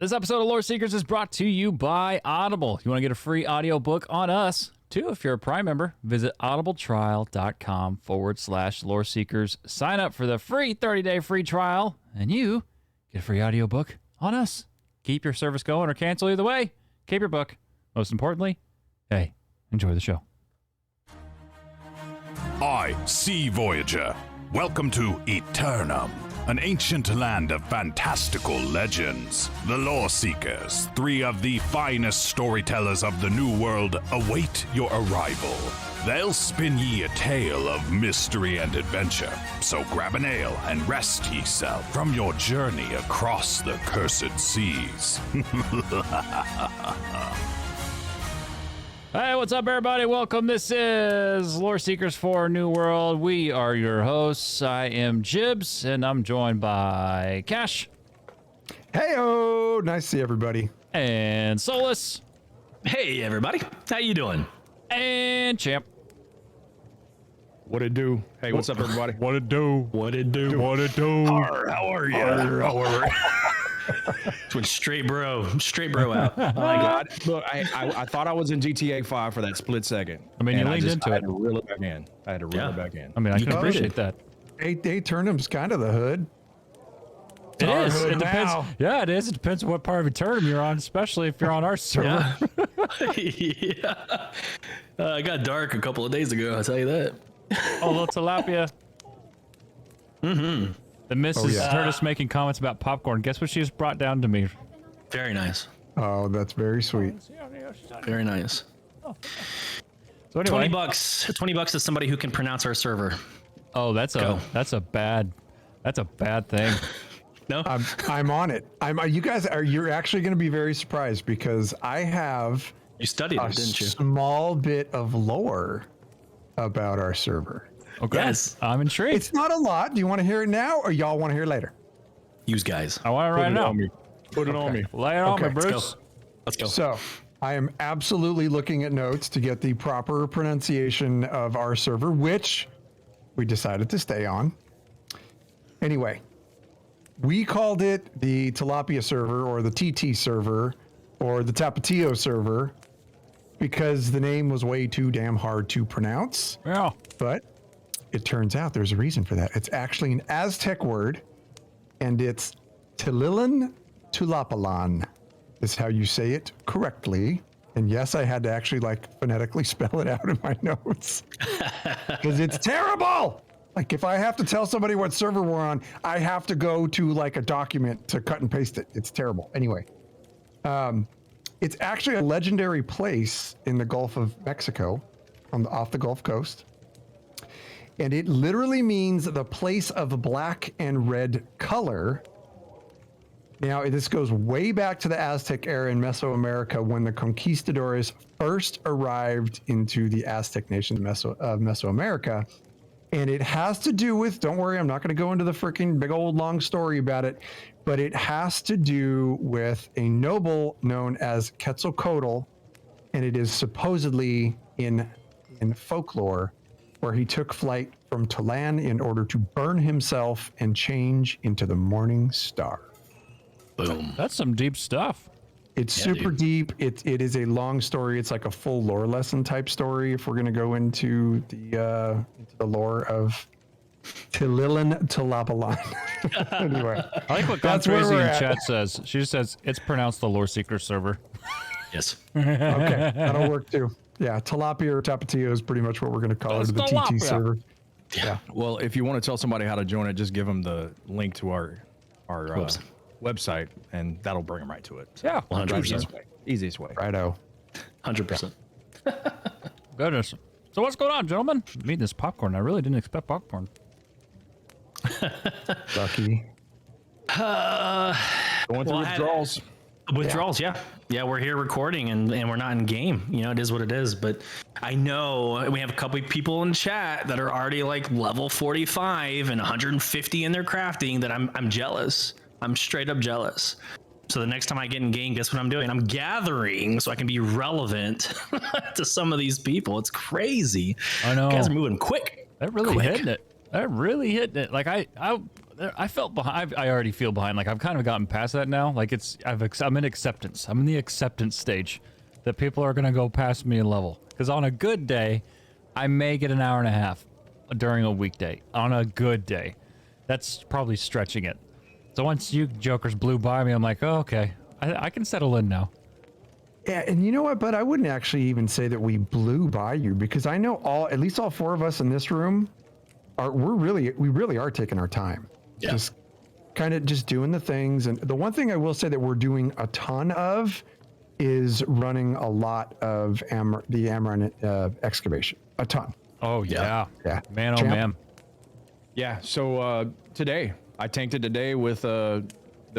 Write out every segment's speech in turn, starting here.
This episode of Loreseekers is brought to you by Audible. You want to get a free audiobook on us, too, if you're a Prime member, visit audibletrial.com/Loreseekers. Sign up for the free 30-day free trial, and you get a free audiobook on us. Keep your service going or cancel either way. Keep your book. Most importantly, hey, enjoy the show. I, Sea Voyager. Welcome to Eternum, an ancient land of fantastical legends. The Loreseekers, three of the finest storytellers of the New World, await your arrival. They'll spin ye a tale of mystery and adventure, so grab an ale and rest ye self from your journey across the cursed seas. Hey, what's up, everybody? Welcome. This is Loreseekers for New World. We are your hosts. I am Jibs, and I'm joined by Cash. Hey-o! Nice to see everybody. And Solus. Hey, everybody. How you doing? And Champ. What it do? Hey, what's up, everybody? What it do? What it do? What it do? How are you? Went straight bro out. Oh my God. Look, I thought I was in GTA 5 for that split second. I mean, you leaned into I it. had to reel it back in. I mean, I can Oh, appreciate that. Hey, Turnham's kind of the hood. It our is. hood It depends. now. Yeah, it is. It depends on what part of Eternum you're on, especially if you're on our server. Yeah. It got dark a couple of days ago, I'll tell you that. Oh, little tilapia. Mm-hmm. The missus heard us making comments about popcorn. Guess what she just brought down to me? Very nice. Oh, that's very sweet. Very nice. So anyway, $20 to somebody who can pronounce our server. oh, that's a bad thing. No? I'm on it. You're actually going to be very surprised because I have You studied a it, didn't you? small bit of lore about our server. Okay, Yes. I'm intrigued. It's not a lot. Do you want to hear it now, or y'all want to hear it later? Use guys. I want to write it out. Put it on me. Lay it on me, Okay, let's Bruce. Let's go. So I am absolutely looking at notes to get the proper pronunciation of our server, which we decided to stay on. Anyway, we called it the Tilapia server or the TT server or the Tapatio server because the name was way too damn hard to pronounce. Yeah. But it turns out there's a reason for that. It's actually an Aztec word, and it's Tililan Tulapalan is how you say it correctly. And yes, I had to actually phonetically spell it out in my notes because it's terrible. Like if I have to tell somebody what server we're on, I have to go to a document to cut and paste it. It's terrible. Anyway, it's actually a legendary place in the Gulf of Mexico, off the Gulf Coast. And it literally means the place of black and red color. Now, this goes way back to the Aztec era in Mesoamerica when the conquistadors first arrived into the Aztec nation of Mesoamerica. And it has to do with, don't worry, I'm not going to go into the freaking big old long story about it, but it has to do with a noble known as Quetzalcoatl. And it is supposedly in folklore where he took flight from Tolan in order to burn himself and change into the morning star. Boom. That's some deep stuff. It's super deep. It is a long story. It's like a full lore lesson type story. If we're going to go into the lore of Tililan Tulapalan. Anyway, I like what That's where Gontrazy we're in at. chat says. She just says it's pronounced the Loreseekers server. Yes. okay, that'll work too. Yeah, Tilapia or Tapatio is pretty much what we're going to call It's it, the tilapia. TT server. Yeah. Well, if you want to tell somebody how to join it, just give them the link to our website, and that'll bring them right to it. So, Yeah, 100%. easiest way. Righto. 100%. goodness. So what's going on, gentlemen? I'm eating this popcorn. I really didn't expect popcorn. Lucky. Going through withdrawals. Withdrawals, yeah. Yeah, we're here recording and we're not in game. You know, it is what it is. But I know we have a couple of people in chat that are already level 45 and 150 in their crafting that I'm jealous. I'm straight up jealous. So the next time I get in game, guess what I'm doing? I'm gathering so I can be relevant to some of these people. It's crazy. I know. You guys are moving quick. That really Quick. hitting it. That really hitting it. I felt behind. I already feel behind. Like I've kind of gotten past that now. Like I'm in acceptance. I'm in the acceptance stage that people are gonna go past me in level. Because on a good day, I may get an hour and a half during a weekday. On a good day, that's probably stretching it. So once you jokers blew by me, I'm like, oh, okay, I can settle in now. Yeah, and you know what, but I wouldn't actually even say that we blew by you, because I know at least all four of us in this room we really are taking our time. Yeah. Just kind of just doing the things. And the one thing I will say that we're doing a ton of is running a lot of the Amaran excavation. A ton. Oh yeah, Yeah. man, oh Champ? man. Yeah. So today I tanked it today with the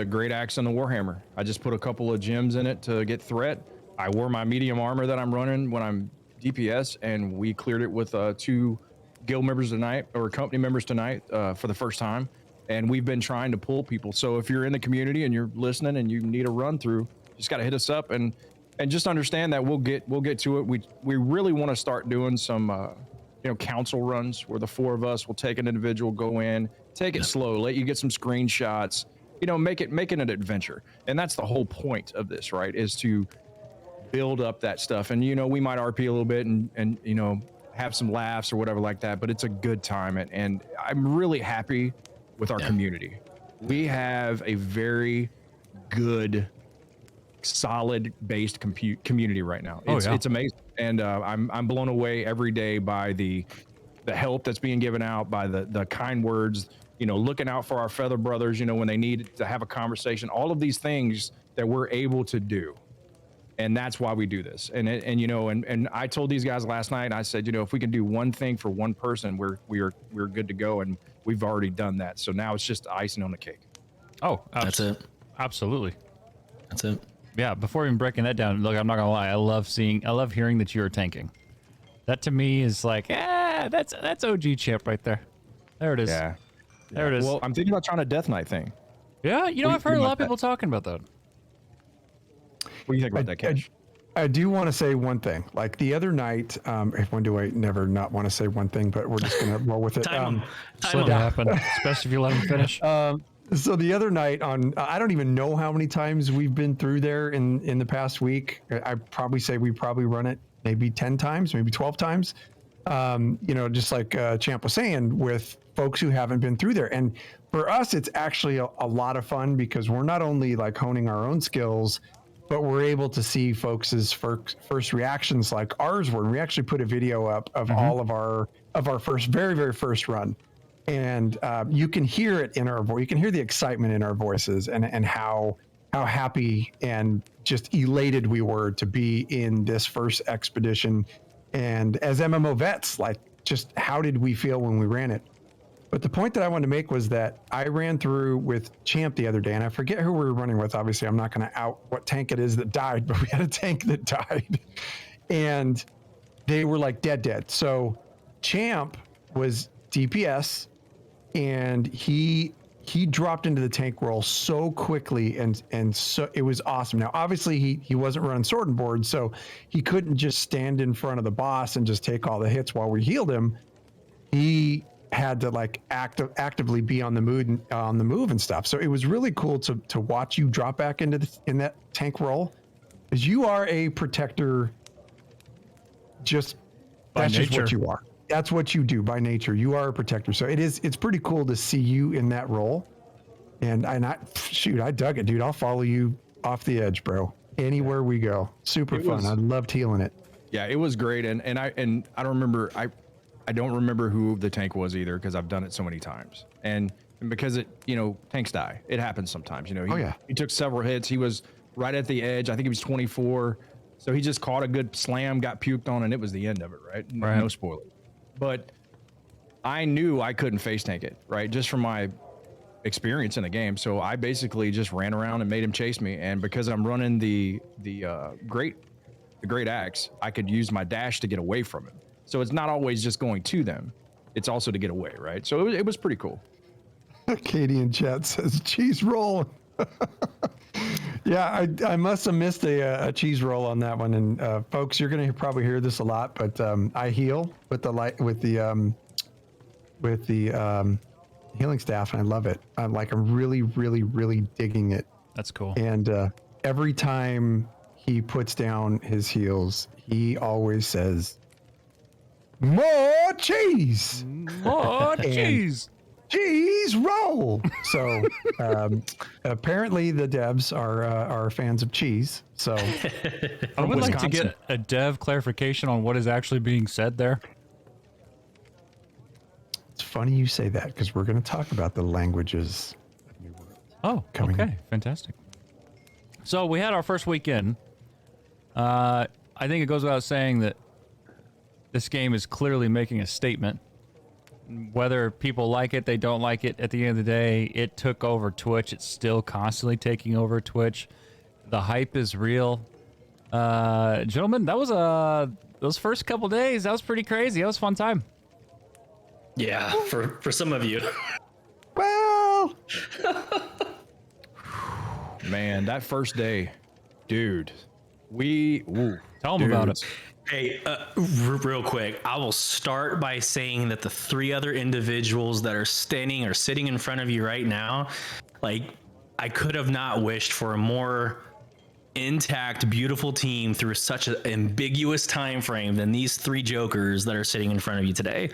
great axe and the warhammer. I just put a couple of gems in it to get threat. I wore my medium armor that I'm running when I'm DPS, and we cleared it with 2 guild members tonight, or company members tonight, for the first time. And we've been trying to pull people. So if you're in the community and you're listening and you need a run through, just got to hit us up and just understand that we'll get to it. We really want to start doing some council runs where the 4 of us will take an individual, go in, take it slow, let you get some screenshots, make it an adventure. And that's the whole point of this, right? Is to build up that stuff. And we might RP a little bit and have some laughs or whatever like that, but it's a good time. And I'm really happy with our community. We have a very good, solid based community right now. It's amazing. And I'm blown away every day by the help that's being given out, by the kind words, looking out for our feather brothers, when they need to have a conversation, all of these things that we're able to do. And that's why we do this. And I told these guys last night, I said, if we can do one thing for one person, we're good to go. And we've already done that. So now it's just icing on the cake. Oh, that's it. Absolutely. That's it. Yeah. Before even breaking that down, look, I'm not gonna lie. I love hearing that you're tanking. That to me is like, that's OG champ right there. There it is. Yeah. There it is. Well, I'm thinking about trying a Death Knight thing. Yeah. I've heard a lot of people talking about that. What do you think about that, Cash? I do want to say one thing. Like the other night, when do I never not want to say one thing, but we're just going to roll with it. Slow to happen, especially if you let them finish. So the other night I don't even know how many times we've been through there in the past week. I probably say we probably run it maybe 10 times, maybe 12 times. Just like Champ was saying, with folks who haven't been through there. And for us, it's actually a lot of fun, because we're not only like honing our own skills, but we're able to see folks' first reactions like ours were. And we actually put a video up of all of our very, very first run. And you can hear it in our voice. You can hear the excitement in our voices, and how happy and just elated we were to be in this first expedition. And as MMO vets, like, just how did we feel when we ran it? But the point that I wanted to make was that I ran through with Champ the other day, and I forget who we were running with. Obviously, I'm not going to out what tank it is that died, but we had a tank that died. And they were like dead. So Champ was DPS, and he dropped into the tank role so quickly, and so it was awesome. Now, obviously, he wasn't running sword and board, so he couldn't just stand in front of the boss and just take all the hits while we healed him. He had to like actively be on the move and stuff. So it was really cool to watch you drop back in that tank role, because you are a protector. That's just what you are. That's what you do by nature. You are a protector. So it's pretty cool to see you in that role. And I dug it, dude. I'll follow you off the edge, bro. Anywhere we go. Super fun. I loved healing it. Yeah, it was great. And I don't remember, I don't remember who the tank was either, because I've done it so many times. And because tanks die. It happens sometimes. He took several hits. He was right at the edge. I think he was 24. So he just caught a good slam, got puked on, and it was the end of it, right? No spoiler. But I knew I couldn't face tank it, right? Just from my experience in the game. So I basically just ran around and made him chase me. And because I'm running the great axe, I could use my dash to get away from him. So it's not always just going to them. It's also to get away, right? So it was pretty cool. Katie in chat says cheese roll. Yeah, I must have missed a cheese roll on that one. And folks, you're gonna probably hear this a lot, but I heal with the healing staff, and I love it. I'm really, really, really digging it. That's cool. And every time he puts down his heals, he always says, "More cheese, Oh, jeez. cheese roll." So apparently the devs are fans of cheese. So I would like to Wisconsin. get a dev clarification on what is actually being said there. it's funny you say that because we're going to talk about the languages. Oh, Coming. okay. Fantastic. So we had our first weekend. I think it goes without saying that this game is clearly making a statement. Whether people like it, they don't like it, at the end of the day, it took over Twitch. It's still constantly taking over Twitch. The hype is real. Gentlemen, that was those first couple days, that was pretty crazy. That was a fun time. Yeah, for some of you. Well, Man, that first day, dude, Tell them about it. Hey, real quick, I will start by saying that the three other individuals that are standing or sitting in front of you right now, like, I could have not wished for a more intact, beautiful team through such an ambiguous time frame than these three jokers that are sitting in front of you today.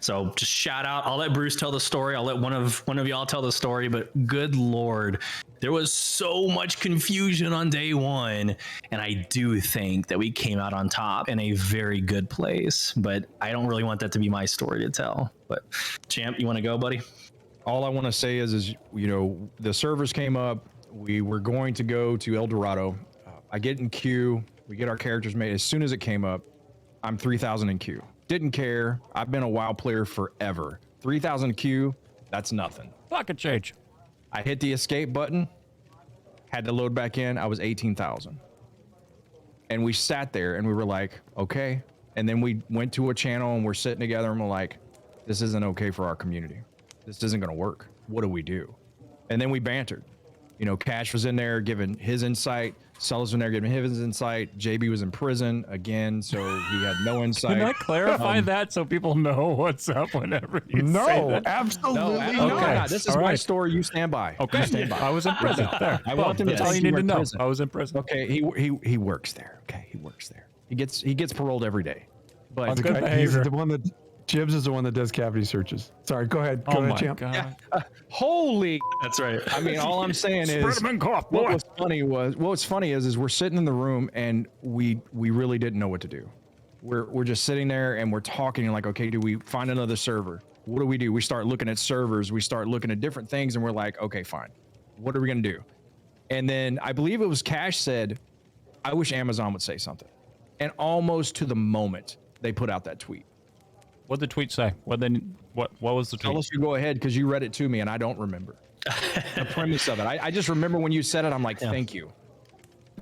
So just shout out. I'll let Bruce tell the story. I'll let one of y'all tell the story, but good Lord, there was so much confusion on day one. And I do think that we came out on top in a very good place, but I don't really want that to be my story to tell. But Champ, you want to go, buddy? all I want to say is, you know, the servers came up. We were going to go to El Dorado. I get in queue. We get our characters made. As soon as it came up, I'm 3,000 in queue. Didn't care. I've been a WoW player forever. 3,000 queue, that's nothing. Pocket change. I hit the escape button, had to load back in. I was 18,000. And we sat there and we were like, okay. And then we went to a channel and we're sitting together and we're like, this isn't okay for our community. This isn't going to work. What do we do? And then we bantered. You know, Cash was in there giving his insight. Sullus was in there giving his insight. JB was in prison again, so he had no insight. Can I clarify that so people know what's up whenever you say no, that? absolutely No, not. Okay. this is All my right. story. You stand by. Okay. You stand by. I was in prison. There. I want them to That's tell all you you need were to in know. prison. I was in prison. Okay, he works there. Okay, he works there. He gets paroled every day. But On The good guy- he's behavior. the one that Jibs is the one that does cavity searches. Sorry, go ahead. Go Oh ahead, my champ. god. holy, That's right. I mean, all I'm saying is, what's funny is we're sitting in the room and we really didn't know what to do. We're just sitting there and we're talking and like, okay, do we find another server? What do? We start looking at servers. We start looking at different things and we're like, okay, fine. What are we gonna do? And then I believe it was Cash said, I wish Amazon would say something. And almost to the moment they put out that tweet. What did the tweet say? What was the tweet? Tell us you go ahead because you read it to me and I don't remember the premise of it. I just remember when you said it, I'm like, thank you.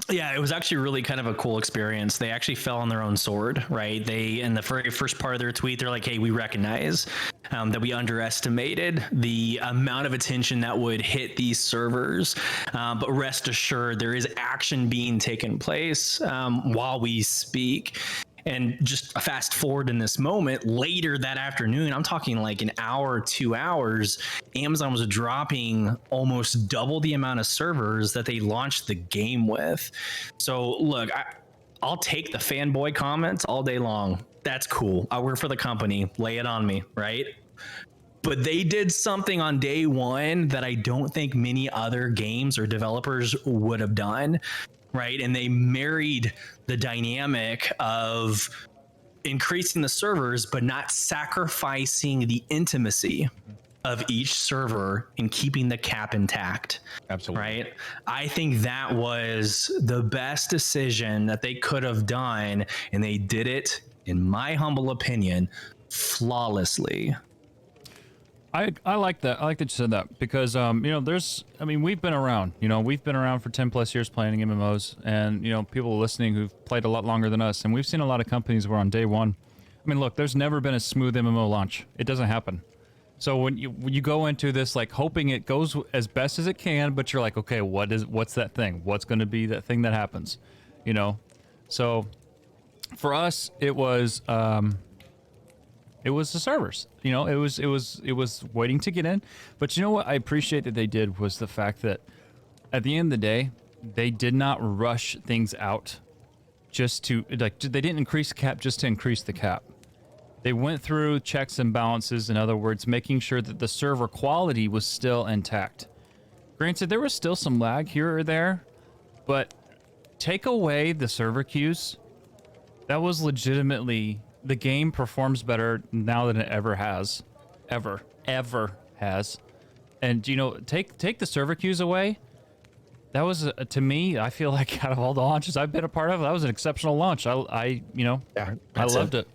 Yeah, it was actually really kind of a cool experience. They actually fell on their own sword, right? They, in the very first part of their tweet, they're like, hey, we recognize that we underestimated the amount of attention that would hit these servers. But rest assured, there is action being taken place while we speak. And just fast forward in this moment, later that afternoon, I'm talking like an hour, 2 hours, Amazon was dropping almost double the amount of servers that they launched the game with. So look, I'll take the fanboy comments all day long. That's cool. I work for the company. Lay it on me, right? But they did something on day one that I don't think many other games or developers would have done. Right. And they married the dynamic of increasing the servers, but not sacrificing the intimacy of each server and keeping the cap intact. Absolutely. Right. I think that was the best decision that they could have done. And they did it, in my humble opinion, flawlessly. I like that. I like that you said that because, we've been around, we've been around for 10 plus years playing MMOs and, people listening who've played a lot longer than us. And we've seen a lot of companies where on day one, look, there's never been a smooth MMO launch. It doesn't happen. So when you go into this, like hoping it goes as best as it can, but you're like, okay, what's that thing? What's going to be that thing that happens? So for us, it was, It was the servers. You know, it was waiting to get in. But you know what I appreciate that they did was the fact that at the end of the day, they did not rush things out just to, like, they didn't increase the cap just to increase the cap. They went through checks and balances, in other words, making sure that the server quality was still intact. Granted, there was still some lag here or there, but take away the server queues, that was legitimately, the game performs better now than it ever has. Ever has. And, you know, take the server queues away, that was, to me, I feel like out of all the launches I've been a part of, that was an exceptional launch. I loved it.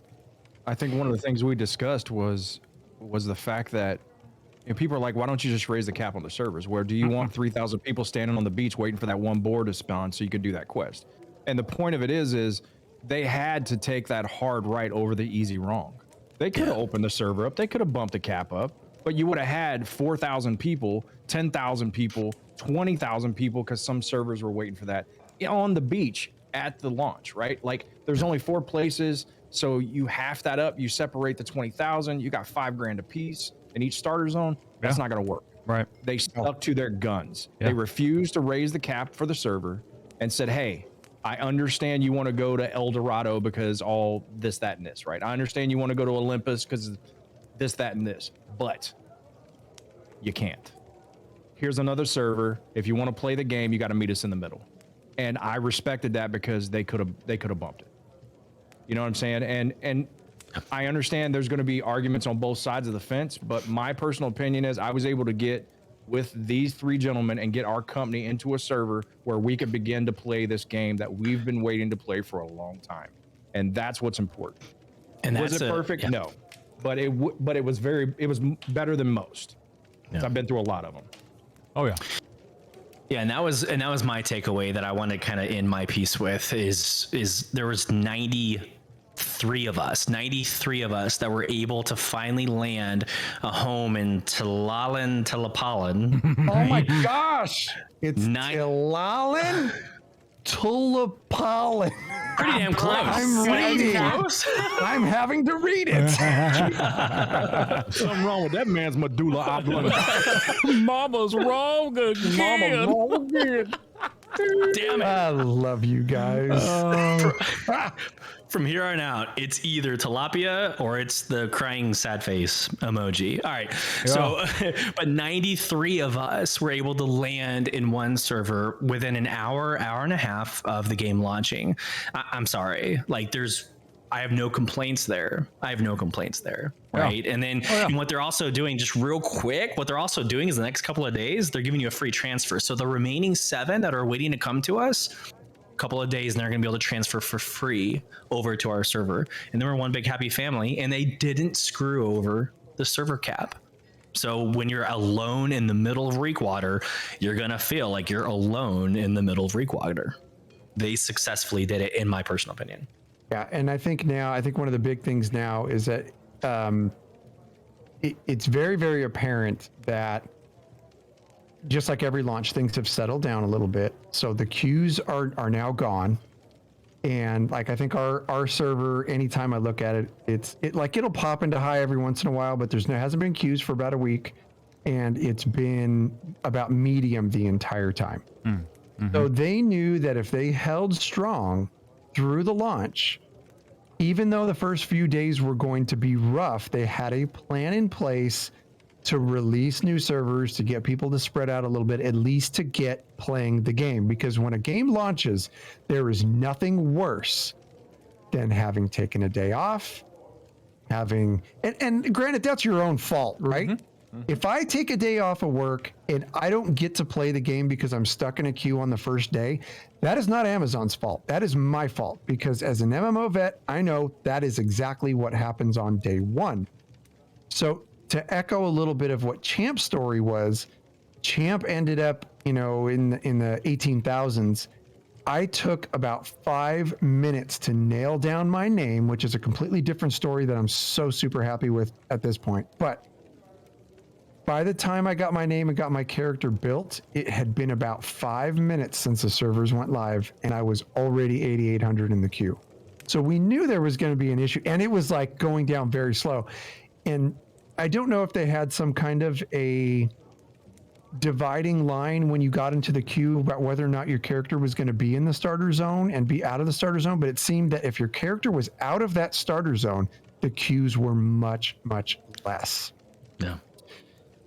I think one of the things we discussed was the fact that, you know, people are like, why don't you just raise the cap on the servers? Where do you want 3,000 people standing on the beach waiting for that one board to spawn so you could do that quest? And the point of it is they had to take that hard right over the easy wrong. They could have opened the server up. They could have bumped the cap up, but you would have had 4,000 people, 10,000 people, 20,000 people, because some servers were waiting for that on the beach at the launch, right? Like, there's only 4 places. So you half that up, you separate the 20,000, you got $5,000 a piece in each starter zone. That's not going to work. Right. They stuck to their guns. Yeah. They refused to raise the cap for the server and said, hey, I understand you want to go to El Dorado because all this, that, and this, right? I understand you want to go to Olympus because this, that, and this, but you can't. Here's another server. If you want to play the game, you got to meet us in the middle. And I respected that because they could have bumped it. You know what I'm saying? And I understand there's going to be arguments on both sides of the fence, but my personal opinion is I was able to get with these 3 gentlemen and get our company into a server where we could begin to play this game that we've been waiting to play for a long time. And that's what's important. And was it perfect? Yeah. No, but it was better than most. Yeah. I've been through a lot of them. Oh yeah. Yeah, and that was my takeaway that I want to kind of end my piece with is there was 93 of us that were able to finally land a home in Talapalan. Oh my gosh! It's Talapalan. Pretty damn close. I'm reading. I'm having to read it. Something wrong with that man's medulla oblongata. Mama's wrong again. Mama's wrong again. Damn it. I love you guys. From here on out, it's either tilapia or it's the crying sad face emoji. All right. Yeah. So, but 93 of us were able to land in one server within an hour and a half of the game launching. I'm sorry. Like, I have no complaints there. Right. Yeah. And then and what they're also doing, just real quick, what they're also doing is the next couple of days, they're giving you a free transfer. So the remaining 7 that are waiting to come to us, couple of days, and they're going to be able to transfer for free over to our server. And then we're one big happy family, and they didn't screw over the server cap. So when you're alone in the middle of Reekwater, you're going to feel like you're alone in the middle of Reekwater. They successfully did it, in my personal opinion. Yeah, and I think one of the big things now is that it's very, very apparent that just like every launch, things have settled down a little bit. So the queues are now gone. And like, I think our server, anytime I look at it, it'll pop into high every once in a while, but hasn't been queues for about a week. And it's been about medium the entire time. Mm-hmm. So they knew that if they held strong through the launch, even though the first few days were going to be rough, they had a plan in place to release new servers, to get people to spread out a little bit, at least to get playing the game. Because when a game launches, there is nothing worse than having taken a day off, and granted, that's your own fault, right? Mm-hmm. If I take a day off of work and I don't get to play the game because I'm stuck in a queue on the first day, that is not Amazon's fault. That is my fault, because as an MMO vet, I know that is exactly what happens on day one. So to echo a little bit of what Champ's story was, Champ ended up, in the 18,000s. I took about 5 minutes to nail down my name, which is a completely different story that I'm so super happy with at this point. But by the time I got my name and got my character built, it had been about 5 minutes since the servers went live, and I was already 8,800 in the queue. So we knew there was going to be an issue, and it was like going down very slow. And I don't know if they had some kind of a dividing line when you got into the queue about whether or not your character was going to be in the starter zone and be out of the starter zone. But it seemed that if your character was out of that starter zone, the queues were much, much less. Yeah.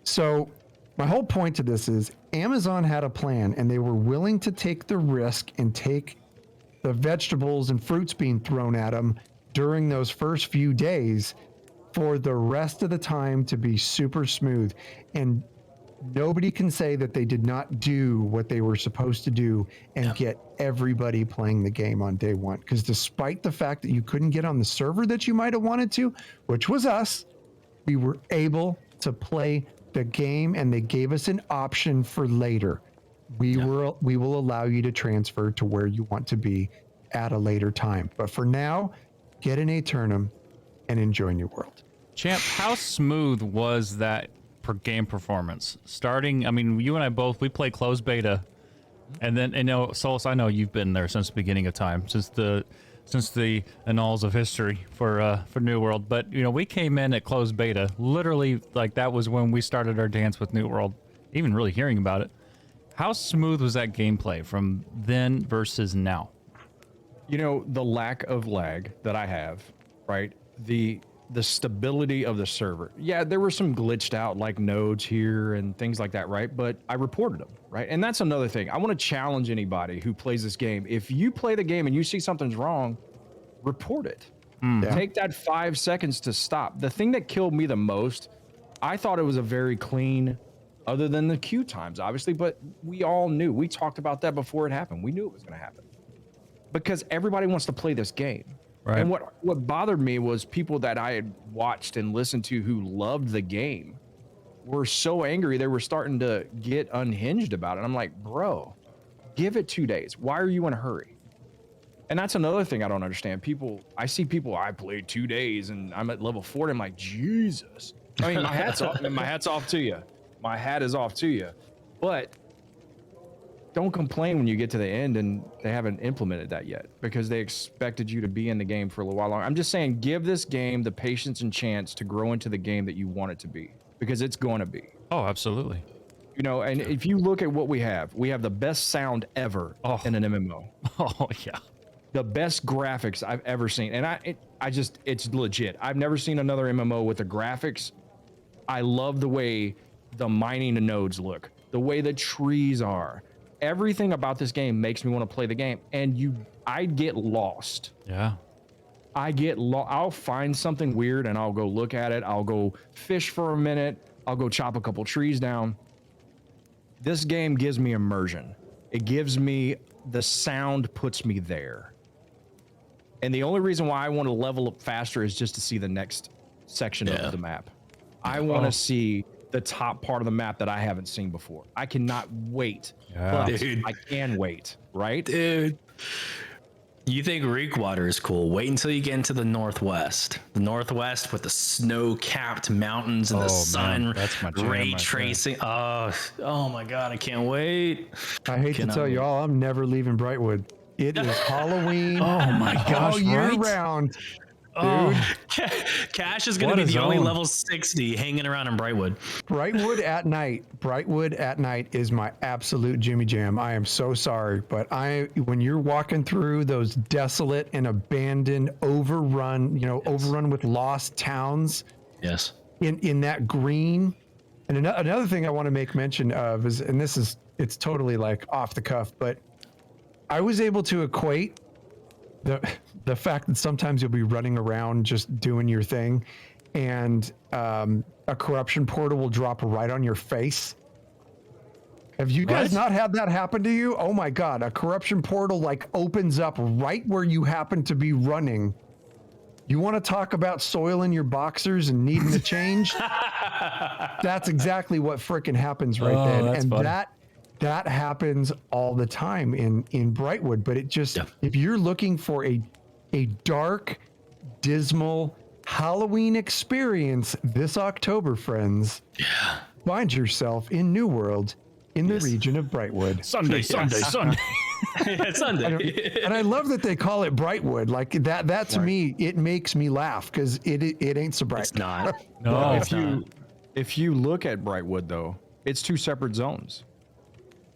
So my whole point to this is Amazon had a plan, and they were willing to take the risk and take the vegetables and fruits being thrown at them during those first few days for the rest of the time to be super smooth. And nobody can say that they did not do what they were supposed to do and get everybody playing the game on day one. Because despite the fact that you couldn't get on the server that you might have wanted to, which was us, we were able to play the game, and they gave us an option for later. We will allow you to transfer to where you want to be at a later time. But for now, get an Aeternum and enjoy New World. Champ, how smooth was that per game performance? Starting, I mean, you and I both, we play closed beta, and then, Solus, I know you've been there since the beginning of time, since the annals of history for New World. But we came in at closed beta, literally, like that was when we started our dance with New World, even really hearing about it. How smooth was that gameplay from then versus now? The lack of lag that I have, right? The stability of the server. Yeah, there were some glitched out like nodes here and things like that, right? But I reported them, right? And that's another thing. I want to challenge anybody who plays this game. If you play the game and you see something's wrong, report it. Yeah. Take that 5 seconds to stop. The thing that killed me the most, I thought it was a very clean, other than the queue times, obviously, but we all knew. We talked about that before it happened. We knew it was going to happen because everybody wants to play this game. Right. And what bothered me was people that I had watched and listened to who loved the game were so angry they were starting to get unhinged about it. I'm like, bro, give it 2 days. Why are you in a hurry? And that's another thing I don't understand. I see people, I played 2 days and I'm at level 40. I'm like, Jesus. I mean, my hat's off. My hat's off to you. My hat is off to you. But don't complain when you get to the end and they haven't implemented that yet because they expected you to be in the game for a little while longer. I'm just saying, give this game the patience and chance to grow into the game that you want it to be, because it's going to be. Oh, absolutely. And if you look at what we have the best sound ever in an MMO. Oh, yeah. The best graphics I've ever seen. And it's legit. I've never seen another MMO with the graphics. I love the way the mining nodes look, the way the trees are. Everything about this game makes me want to play the game. And I get lost. Yeah. I'll find something weird and I'll go look at it. I'll go fish for a minute. I'll go chop a couple trees down. This game gives me immersion. It gives me, the sound puts me there. And the only reason why I want to level up faster is just to see the next section of the map. I want to see the top part of the map that I haven't seen before. I cannot wait. Yeah. But Dude. I can wait, right? Dude, you think Reekwater is cool? Wait until you get into the Northwest. The Northwest with the snow-capped mountains and the sun man, that's my jam ray right there. tracing. Oh my God, I can't wait. I hate to tell you all, I'm never leaving Brightwood. It is Halloween Oh my gosh, all year right? round. Oh, Cash is going What to be a the only zone. level 60 hanging around in Brightwood. Brightwood at night is my absolute Jimmy Jam. I am so sorry, but when you're walking through those desolate and abandoned, overrun with lost towns Yes. in that green. And another thing I want to make mention of is, and it's totally like off the cuff, but I was able to equate the fact that sometimes you'll be running around just doing your thing and a corruption portal will drop right on your face. Have you guys not had that happen to you? Oh my God, a corruption portal like opens up right where you happen to be running. You want to talk about soiling your boxers and needing to change? That's exactly what frickin' happens right then. That's And funny. that happens all the time in Brightwood, but it just, if you're looking for a dark, dismal Halloween experience this October, friends, find yourself in New World in the region of Brightwood. Sunday. Yeah, Sunday. And I love that they call it Brightwood. Like that to me, it makes me laugh because it ain't so bright. It's not. No. If you look at Brightwood though, it's two separate zones.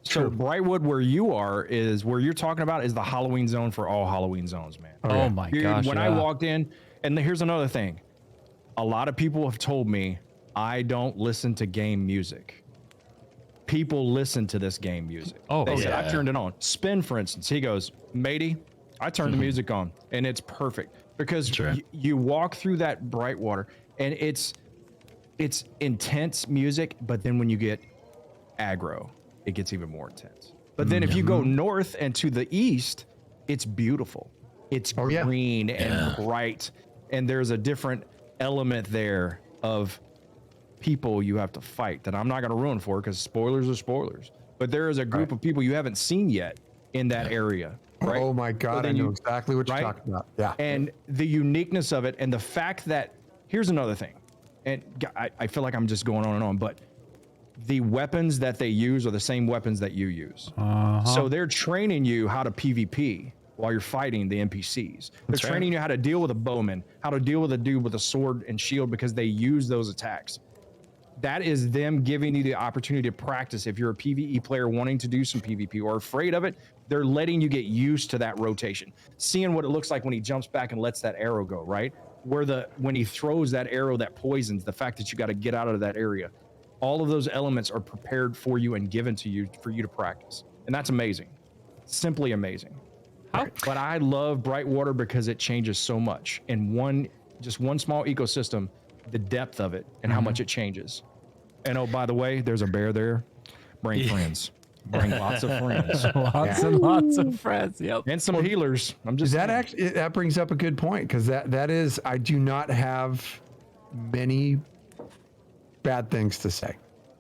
So Brightwood, where you are, is where you're talking about is the Halloween zone for all Halloween zones, man. Oh my Dude, gosh. when I walked in, and here's another thing. A lot of people have told me I don't listen to game music. People listen to this game music. Oh, They said, yeah. I turned it on. Spin, for instance, he goes, matey, I turned the music on, and it's perfect because Sure. you walk through that bright water, and it's intense music, but then when you get aggro, it gets even more intense. But then if you go north and to the east, it's beautiful. It's green and bright, and there's a different element there of people you have to fight that I'm not going to ruin for because spoilers are spoilers. But there is a group of people you haven't seen yet in that area. Right? Oh my God, I know exactly what you're talking about. Yeah. And the uniqueness of it, and the fact that here's another thing, and I feel like I'm just going on and on, but the weapons that they use are the same weapons that you use. So they're training you how to PvP while you're fighting the NPCs. They're training you how to deal with a bowman, how to deal with a dude with a sword and shield because they use those attacks. That is them giving you the opportunity to practice. If you're a PvE player wanting to do some PvP or afraid of it, they're letting you get used to that rotation. Seeing what it looks like when he jumps back and lets that arrow go, right? When he throws that arrow that poisons, the fact that you got to get out of that area. All of those elements are prepared for you and given to you for you to practice. And that's amazing. Simply amazing. But I love Brightwater because it changes so much. In just one small ecosystem, the depth of it and how much it changes. And oh, by the way, there's a bear there. Bring friends. Bring lots of friends. Lots and lots of friends. Yep. And some healers. I'm just That brings up a good point because that is, I do not have many bad things to say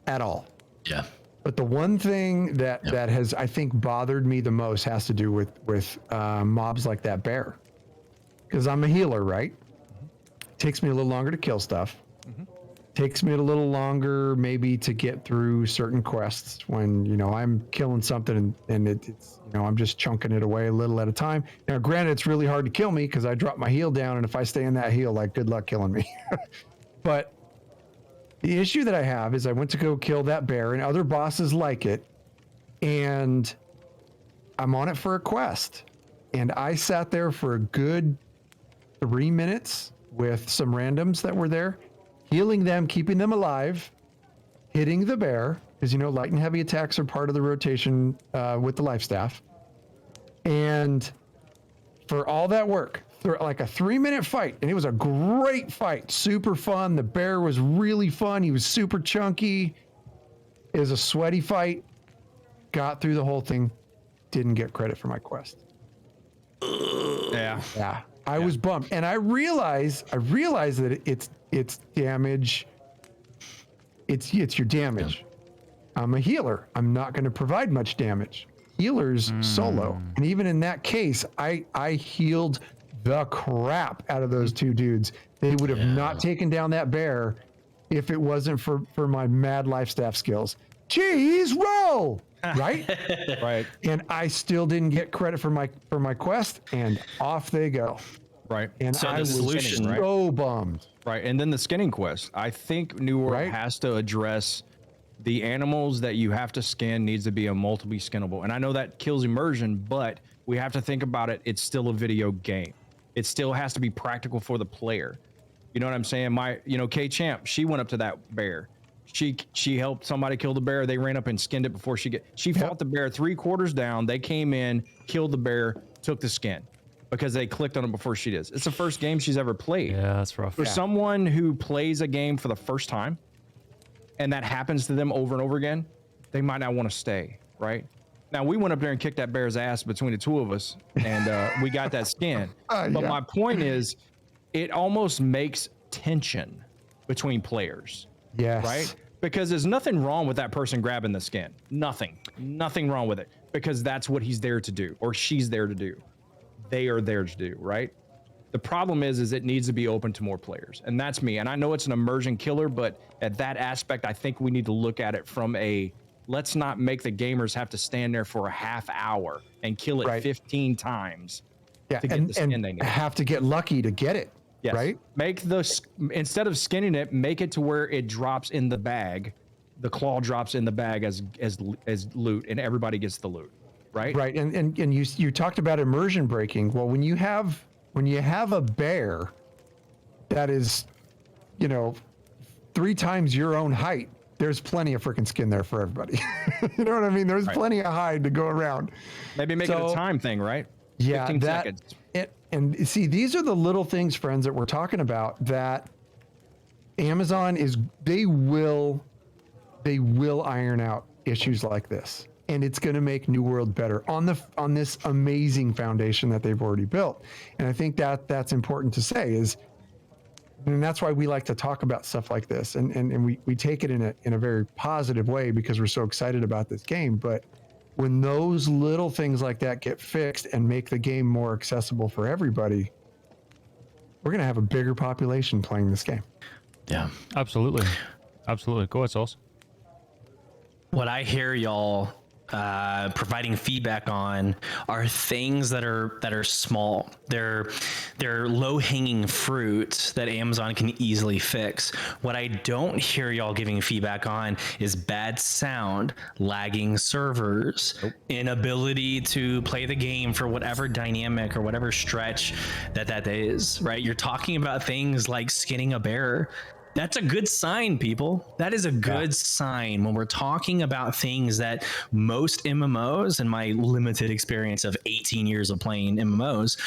at all. Yeah. But the one thing that has, I think, bothered me the most has to do with mobs like that bear. Because I'm a healer, right? Takes me a little longer to kill stuff. Takes me a little longer maybe to get through certain quests when, I'm killing something and it's, I'm just chunking it away a little at a time. Now, granted, it's really hard to kill me because I drop my heal down, and if I stay in that heal, like, good luck killing me. But the issue that I have is I went to go kill that bear and other bosses like it, and I'm on it for a quest. And I sat there for a good 3 minutes with some randoms that were there, healing them, keeping them alive, hitting the bear, because, light and heavy attacks are part of the rotation with the life staff. And for all that work, like a 3-minute fight, and it was a great fight, super fun. The bear was really fun. He was super chunky. It was a sweaty fight. Got through the whole thing. Didn't get credit for my quest. Yeah. I was bummed, and I realized that it's damage. It's your damage. I'm a healer. I'm not going to provide much damage. Healers solo, and even in that case, I healed the crap out of those two dudes. They would have not taken down that bear if it wasn't for my mad life staff skills. Cheese roll, right? Right. And I still didn't get credit for my quest, and off they go. Right. And So I the was solution, right? so bummed. Right. And then the skinning quest. I think New World Right. has to address the animals that you have to skin needs to be a multiple skinnable. And I know that kills immersion, but we have to think about it. It's still a video game. It still has to be practical for the player. You know what I'm saying? K Champ, she went up to that bear. She helped somebody kill the bear. They ran up and skinned it before she fought the bear 3/4 down. They came in, killed the bear, took the skin because they clicked on it before she did. It's the first game she's ever played. Yeah, that's rough. For someone who plays a game for the first time and that happens to them over and over again, they might not want to stay, right? Now, we went up there and kicked that bear's ass between the two of us, and we got that skin. But my point is, it almost makes tension between players. Yes. Right? Because there's nothing wrong with that person grabbing the skin. Nothing wrong with it. Because that's what he's there to do, or she's there to do. They are there to do, right? The problem is it needs to be open to more players. And that's me. And I know it's an immersion killer, but at that aspect, I think we need to look at it from a Let's not make the gamers have to stand there for a half hour and kill it Right. 15 times Yeah, to get the skin they and need. have to get lucky to get it. Yes. Right? Make instead of skinning it, make it to where it drops in the bag. The claw drops in the bag as loot, and everybody gets the loot. Right. Right. And you talked about immersion breaking. Well, when you have a bear that is, 3 times your own height, there's plenty of freaking skin there for everybody. You know what I mean? There's plenty of hide to go around. Maybe make it a time thing, right? Yeah, 15 seconds. And see, these are the little things, friends, that we're talking about that Amazon they will iron out issues like this. And it's going to make New World better on this amazing foundation that they've already built. And I think that's important to say and that's why we like to talk about stuff like this. And we take it in a very positive way because we're so excited about this game. But when those little things like that get fixed and make the game more accessible for everybody, we're going to have a bigger population playing this game. Yeah. Absolutely. Absolutely. Go ahead, Souls. What I hear y'all providing feedback on are things that are small. They're low hanging fruit that Amazon can easily fix. What I don't hear y'all giving feedback on is bad sound, lagging servers, inability to play the game for whatever dynamic or whatever stretch that is, right? You're talking about things like skinning a bear. That's a good sign, people. That is a good sign when we're talking about things that most MMOs, in my limited experience of 18 years of playing MMOs,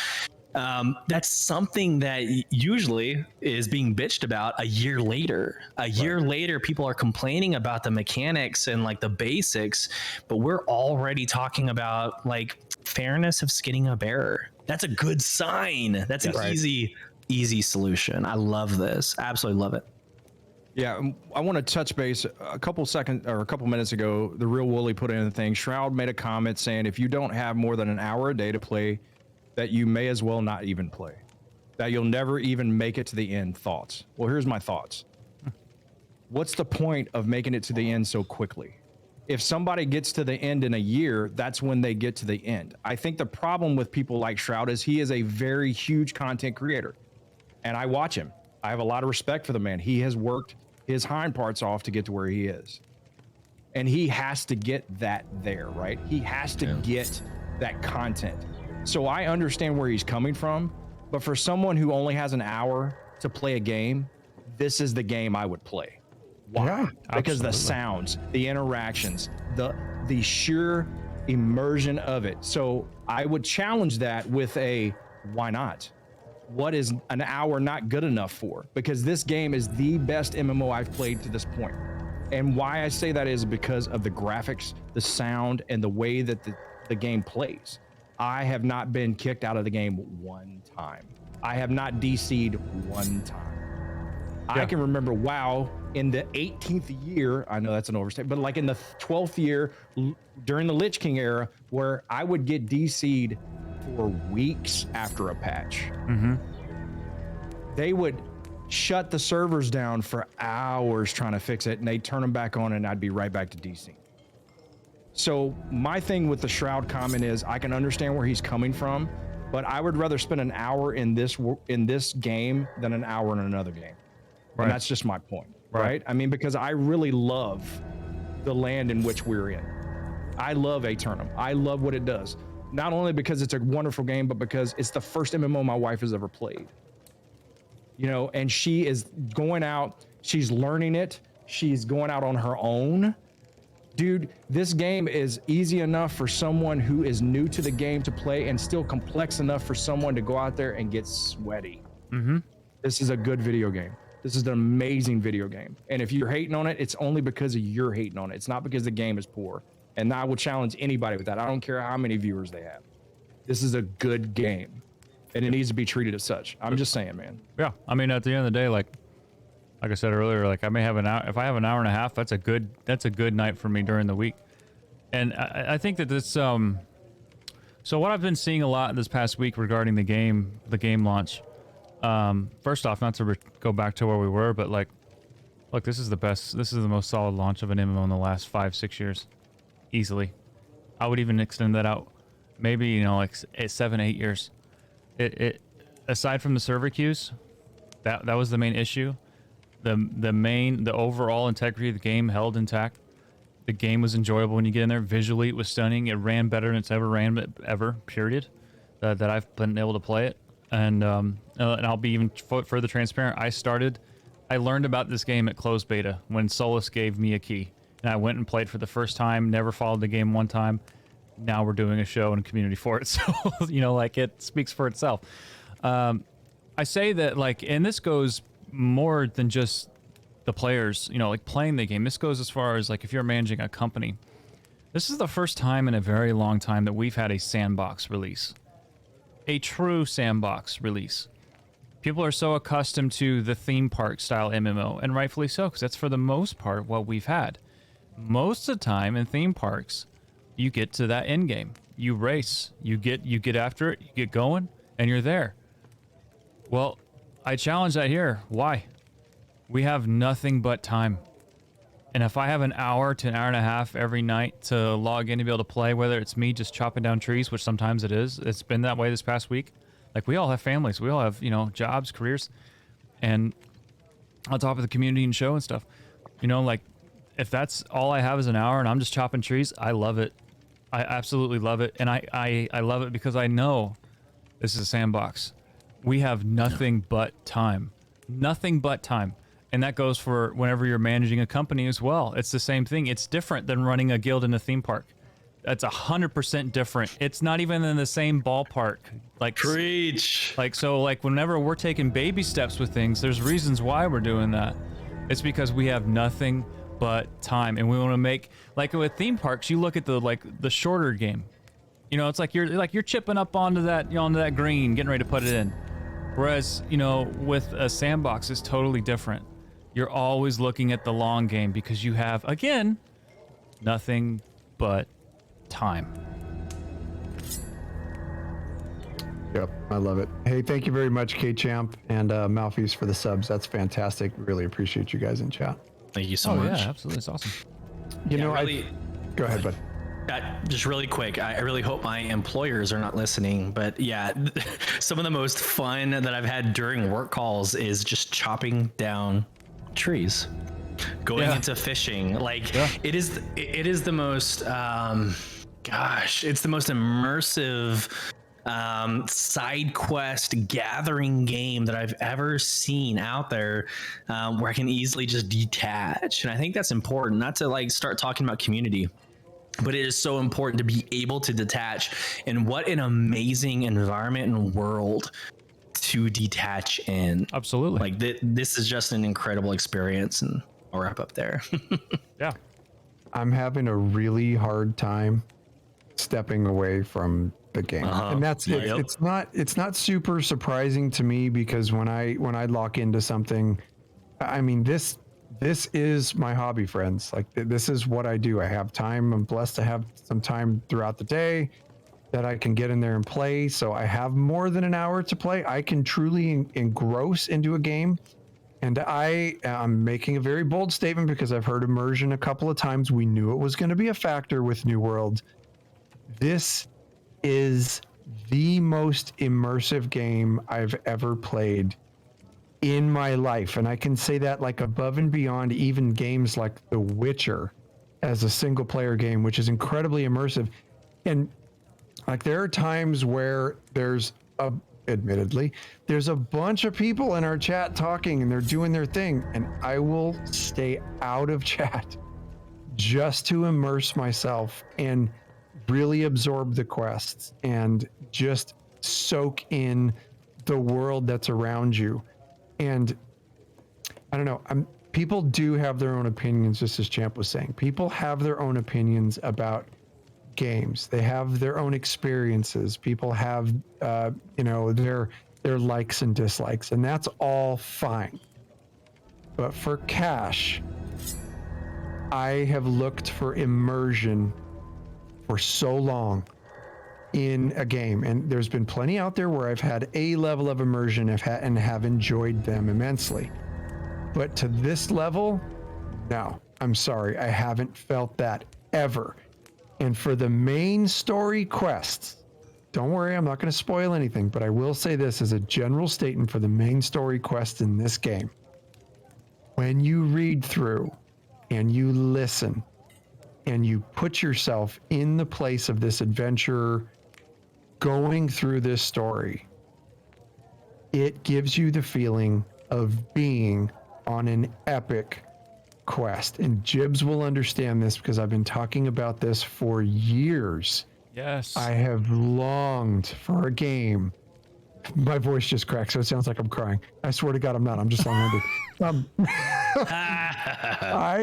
that's something that usually is being bitched about a year later. A year later, people are complaining about the mechanics and like the basics, but we're already talking about like fairness of skinning a bear. That's a good sign. That's an easy solution. I love this. Absolutely love it. Yeah, I want to touch base. A couple minutes ago, the Real Wooly put in a thing. Shroud made a comment saying if you don't have more than an hour a day to play, that you may as well not even play. That you'll never even make it to the end. Thoughts? Well, here's my thoughts. What's the point of making it to the end so quickly? If somebody gets to the end in a year, that's when they get to the end. I think the problem with people like Shroud is he is a very huge content creator. And I watch him. I have a lot of respect for the man. He has worked his hind parts off to get to where he is. And he has to get that there, right? He has to get that content. So I understand where he's coming from, but for someone who only has an hour to play a game, this is the game I would play. Why? Yeah, because the sounds, the interactions, the sheer immersion of it. So I would challenge that with a why not? What is an hour not good enough for? Because this game is the best MMO I've played to this point. And why I say that is because of the graphics, the sound, and the way that the game plays. I have not been kicked out of the game one time. I have not DC'd one time. I can remember WoW in the 18th year, I know that's an overstatement, but like in the 12th year during the Lich King era, where I would get DC'd for weeks after a patch. They would shut the servers down for hours trying to fix it, and they'd turn them back on, and I'd be right back to DC. So my thing with the Shroud comment is I can understand where he's coming from, but I would rather spend an hour in this game than an hour in another game. And that's just my point, right? I mean, because I really love the land in which we're in. I love Aeternum. I love what it does. Not only because it's a wonderful game, but because it's the first MMO my wife has ever played. You know, and she is going out, she's learning it, she's going out on her own. Dude, this game is easy enough for someone who is new to the game to play and still complex enough for someone to go out there and get sweaty. This is a good video game. This is an amazing video game. And if you're hating on it, it's only because you're hating on it. It's not because the game is poor. And I will challenge anybody with that. I don't care how many viewers they have. This is a good game, and it needs to be treated as such. I'm just saying, man. Yeah, I mean, at the end of the day, like I said earlier, like I may have an hour. If I have an hour and a half, that's a good night for me during the week. And I think that this. So what I've been seeing a lot this past week regarding the game launch. First off, not to go back to where we were, but like Look, this is the best. This is the most solid launch of an MMO in the last 5-6 years, easily. I would even extend that out, maybe, you know, like 7-8 years. It aside from the server queues, that was the main issue. The overall integrity of the game held intact. The game was enjoyable when you get in there. Visually, it was stunning. It ran better than it's ever ran, period. That I've been able to play it. And I'll be even further transparent. I learned about this game at closed beta when Solus gave me a key. And I went and played for the first time, never followed the game one time. Now we're doing a show and community for it. So, you know, like, it speaks for itself. I say that, like, and this goes more than just the players, you know, like, playing the game. This goes as far as, like, if you're managing a company. This is the first time in a very long time that we've had a sandbox release. A true sandbox release. People are so accustomed to the theme park style MMO, and rightfully so, because that's for the most part what we've had. Most of the time in theme parks, you get to that end game. You race, you get after it, you get going, and you're there. Well, I challenge that here. Why? We have nothing but time. And if I have an hour to an hour and a half every night to log in to be able to play, whether it's me just chopping down trees, which sometimes it is, it's been that way this past week. Like, we all have families, we all have, you know, jobs, careers, and on top of the community and show and stuff, you know, like, if that's all I have is an hour and I'm just chopping trees, I love it. I absolutely love it. And I love it because I know this is a sandbox. We have nothing but time. Nothing but time. And that goes for whenever you're managing a company as well. It's the same thing. It's different than running a guild in a theme park. That's 100% different. It's not even in the same ballpark. Like, Preach. Like, so, like, whenever we're taking baby steps with things, there's reasons why we're doing that. It's because we have nothing but time, and we want to make, like, with theme parks, you look at the shorter game. You know, it's like you're chipping up onto that, you know, onto that green, getting ready to put it in. Whereas, you know, with a sandbox, it's totally different. You're always looking at the long game because you have, again, nothing but time. Yep, I love it. Hey, thank you very much, K-Champ and Malfeas, for the subs. That's fantastic. Really appreciate you guys in chat. Thank you so much. Yeah, absolutely. It's awesome. You know, really, go ahead, bud. just really quick, I really hope my employers are not listening, but yeah, some of the most fun that I've had during work calls is just chopping down trees, going into fishing. Like, it is the most it's the most immersive side quest gathering game that I've ever seen out there, where I can easily just detach. And I think that's important, not to like start talking about community, but it is so important to be able to detach. And what an amazing environment and world to detach in. Absolutely. Like, this is just an incredible experience. And I'll wrap up there. Yeah. I'm having a really hard time stepping away from the game, and that's it's not super surprising to me, because when I lock into something, I mean, this is my hobby, friends. Like, this is what I do. I have time. I'm blessed to have some time throughout the day that I can get in there and play. So I have more than an hour to play. I can truly engross into a game. And I am making a very bold statement because I've heard immersion a couple of times. We knew it was going to be a factor with New World. This is the most immersive game I've ever played in my life. And I can say that, like, above and beyond even games like The Witcher as a single player game, which is incredibly immersive. And like, there are times where admittedly, there's a bunch of people in our chat talking and they're doing their thing, and I will stay out of chat just to immerse myself and really absorb the quests and just soak in the world that's around you. And I don't know, people do have their own opinions, just as Champ was saying. People have their own opinions about games. They have their own experiences. People have, their likes and dislikes, and that's all fine. But for cash, I have looked for immersion for so long in a game, and there's been plenty out there where I've had a level of immersion and have enjoyed them immensely. But to this level, no, I'm sorry. I haven't felt that ever. And for the main story quests, don't worry, I'm not going to spoil anything, but I will say this as a general statement for the main story quests in this game. When you read through and you listen and you put yourself in the place of this adventurer going through this story, it gives you the feeling of being on an epic quest. And Jibs will understand this because I've been talking about this for years. Yes. I have longed for a game. My voice just cracked, so it sounds like I'm crying. I swear to God, I'm not. I'm just long-winded.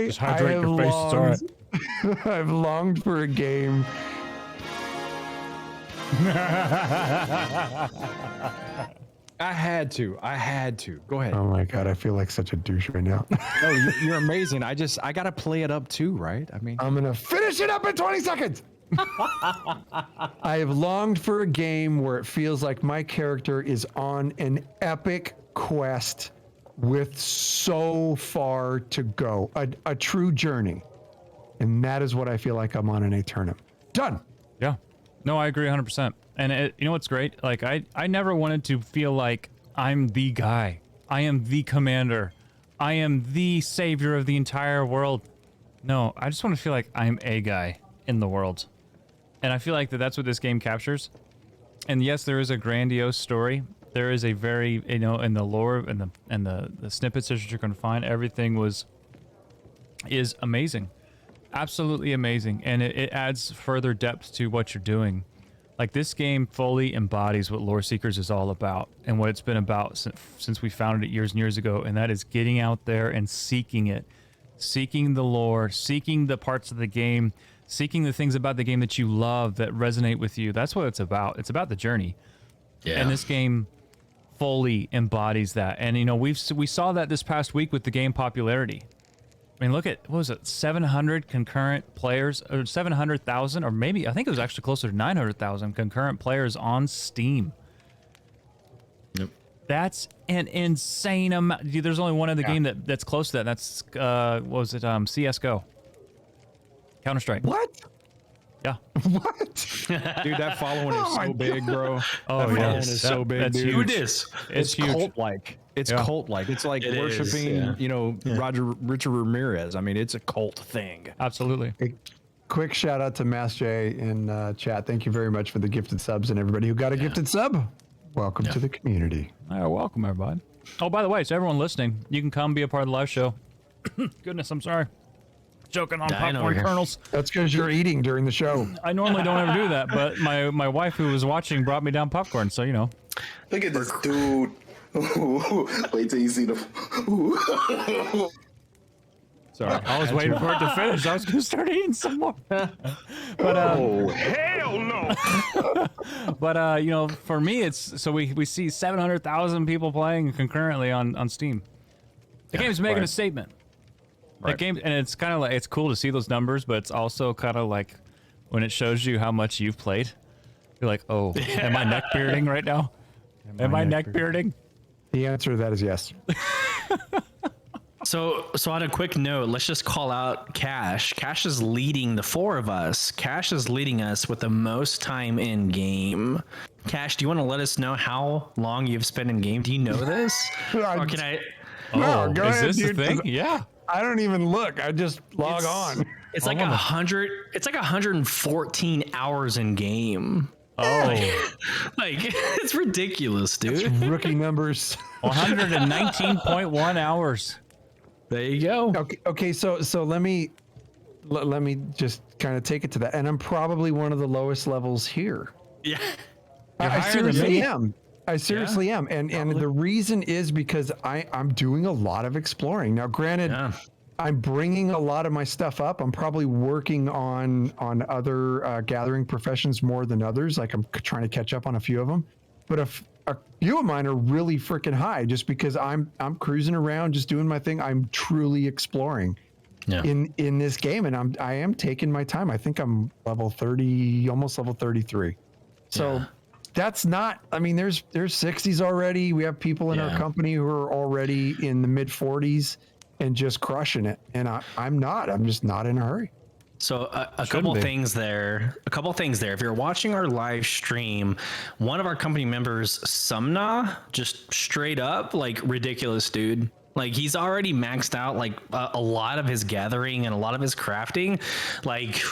Just hydrate your face. It's all right. I've longed for a game. I had to. Go ahead. Oh my God, I feel like such a douche right now. No, you're amazing. I got to play it up too, right? I mean, I'm gonna finish it up in 20 seconds. I have longed for a game where it feels like my character is on an epic quest with so far to go, a true journey. And that is what I feel like I'm on in Aeternum. Done. Yeah. No, I agree 100%. And you know what's great? Like, I never wanted to feel like I'm the guy. I am the commander. I am the savior of the entire world. No, I just want to feel like I'm a guy in the world. And I feel like that's what this game captures. And yes, there is a grandiose story. There is a very, in the lore and the snippets that you're going to find, everything is amazing. Absolutely amazing. And it adds further depth to what you're doing. Like, this game fully embodies what Loreseekers is all about and what it's been about since we founded it years and years ago. And that is getting out there and seeking it, seeking the lore, seeking the parts of the game, seeking the things about the game that you love, that resonate with you. That's what it's about. It's about the journey. Yeah. And this game fully embodies that. And, we saw that this past week with the game popularity. I mean, look at, what was it, 700 concurrent players, or 700,000, or maybe, I think it was actually closer to 900,000 concurrent players on Steam. Yep. That's an insane amount. Dude, there's only one other game that's close to that. That's, what was it, CSGO. Counter-Strike. What? Yeah. What? dude, that following is so big, bro. Oh, that yeah. following is so big, That's dude. huge. It is. It's huge. Cult-like. It's Yeah. cult-like. It's like It is, worshiping, yeah. Richard Ramirez. I mean, it's a cult thing. Absolutely. A quick shout out to Mass J in chat. Thank you very much for the gifted subs, and everybody who got a gifted sub. Welcome to the community. Welcome, everybody. Oh, by the way, so everyone listening, you can come be a part of the live show. Goodness, I'm sorry. Joking on Dying over popcorn here. kernels. That's because you're eating during the show. I normally don't ever do that, but my wife who was watching brought me down popcorn, so Look at this dude. Wait till you see the. Sorry. I was waiting for it to finish. I was going to start eating some more. But Hell no! but for me, it's so we see 700,000 people playing concurrently on Steam. The game's making a statement. That game, and it's kind of like, it's cool to see those numbers, but it's also kind of like when it shows you how much you've played. You're like, oh, am I neck bearding right now? Am I neck bearding? The answer to that is yes. So on a quick note, let's just call out Cash. Cash is leading the four of us. Cash is leading us with the most time in game. Cash, do you want to let us know how long you've spent in game? Do you know this? Or can I? No, go is ahead, this dude. the thing? Yeah. I don't even look. I just log on. It's like 100. It's like 114 hours in game. Oh, Like it's ridiculous, dude. Rookie numbers. 119.1 hours. There you go. Okay. So let me just kind of take it to that. And I'm probably one of the lowest levels here. Yeah. I higher than seriously me. am. I seriously am. And the reason is because I'm doing a lot of exploring. Now, granted, Yeah. I'm bringing a lot of my stuff up. I'm probably working on other gathering professions more than others. Like, I'm trying to catch up on a few of them. But a few of mine are really freaking high just because I'm cruising around, just doing my thing. I'm truly exploring in this game, and I am taking my time. I think I'm level 30, almost level 33. So that's not. I mean, there's 60s already. We have people in our company who are already in the mid 40s and just crushing it. And I'm not. I'm just not in a hurry. So a couple things there. If you're watching our live stream, one of our company members, Sumna, just straight up like ridiculous, dude. Like he's already maxed out like a lot of his gathering and a lot of his crafting. Like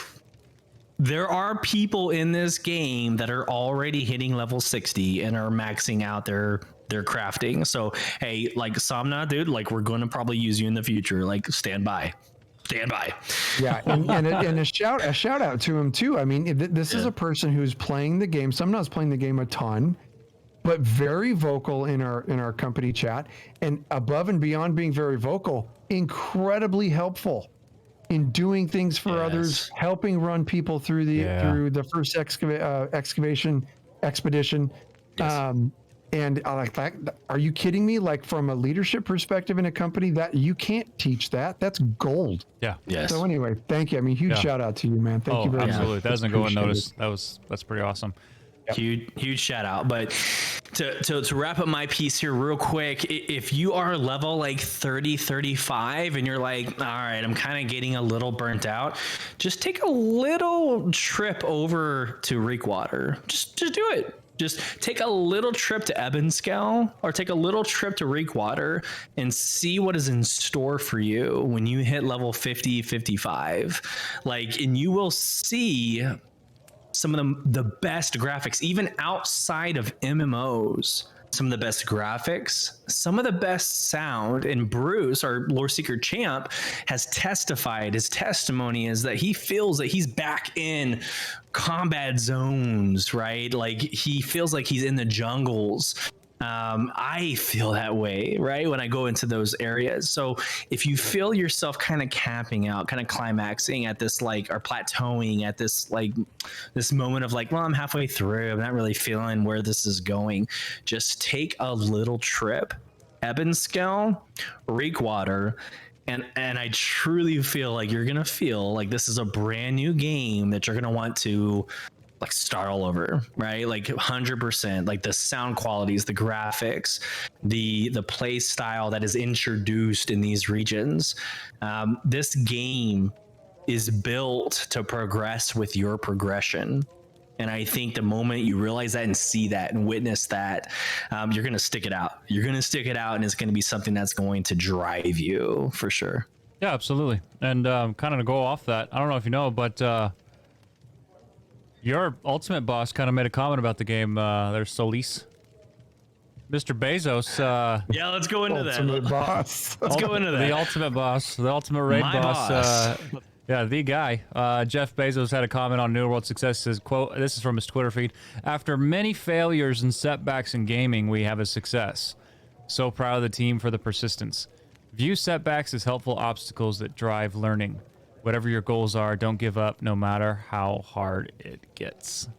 there are people in this game that are already hitting level 60 and are maxing out their crafting. So hey, like Samna, dude, like we're going to probably use you in the future. Like stand by. Yeah, and a shout out to him too. I mean, this is a person who's playing the game. Sometimes playing the game a ton, but very vocal in our company chat, and above and beyond being very vocal, incredibly helpful in doing things for others, helping run people through the first expedition. Yes. And I like that. Are you kidding me? Like from a leadership perspective in a company, that you can't teach that. That's gold. Yeah. Yes. So anyway, thank you. I mean, huge shout out to you, man. Thank you very absolutely. much. That doesn't go unnoticed. That's pretty awesome. Yep. Huge shout out. But to wrap up my piece here real quick, if you are level like 30, 35 and you're like, all right, I'm kind of getting a little burnt out, just take a little trip over to Reekwater. Just do it. Just take a little trip to Ebonscale or take a little trip to Reekwater and see what is in store for you when you hit level 50, 55. Like, and you will see some of the best graphics, even outside of MMOs, some of the best graphics, some of the best sound. And Bruce, our Loreseeker champ, has testified, his testimony is that he feels that he's back in combat zones, right? Like he feels like he's in the jungles. I feel that way, right? When I go into those areas. So if you feel yourself kind of capping out, kind of climaxing at this, like, or plateauing at this, like this moment of like, well, I'm halfway through, I'm not really feeling where this is going. Just take a little trip, Ebonscale, Reekwater, and I truly feel like you're going to feel like this is a brand new game that you're going to want to like start all over, right? Like 100%, like the sound qualities, the graphics, the play style that is introduced in these regions. This game is built to progress with your progression. And I think the moment you realize that and see that and witness that, you're going to stick it out. You're going to stick it out, and it's going to be something that's going to drive you for sure. Yeah, absolutely. And kind of to go off that, I don't know if you know, but your ultimate boss kind of made a comment about the game. There's Solis. Mr. Bezos. Yeah, let's go into Ultimate that. boss. Let's go into that. The ultimate boss, the ultimate raid My boss. Yeah, the guy. Jeff Bezos had a comment on New World Success. Says, quote, this is from his Twitter feed. After many failures and setbacks in gaming, we have a success. So proud of the team for the persistence. View setbacks as helpful obstacles that drive learning. Whatever your goals are, don't give up no matter how hard it gets.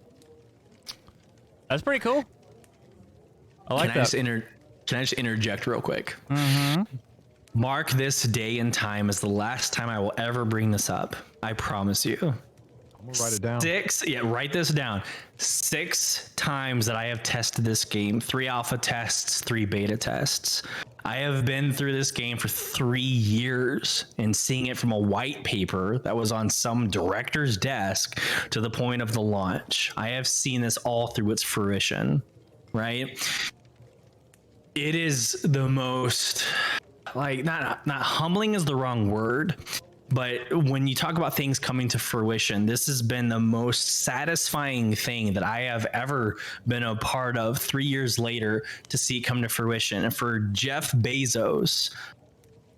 That's pretty cool. I like that. Can I just interject real quick? Mark this day and time as the last time I will ever bring this up. I promise you. I'm gonna write it down. Write this down. 6 times that I have tested this game, 3 alpha tests, 3 beta tests. I have been through this game for 3 years and seeing it from a white paper that was on some director's desk to the point of the launch. I have seen this all through its fruition, right? It is the most, like, not humbling is the wrong word, but when you talk about things coming to fruition, this has been the most satisfying thing that I have ever been a part of 3 years later to see it come to fruition. And for Jeff Bezos,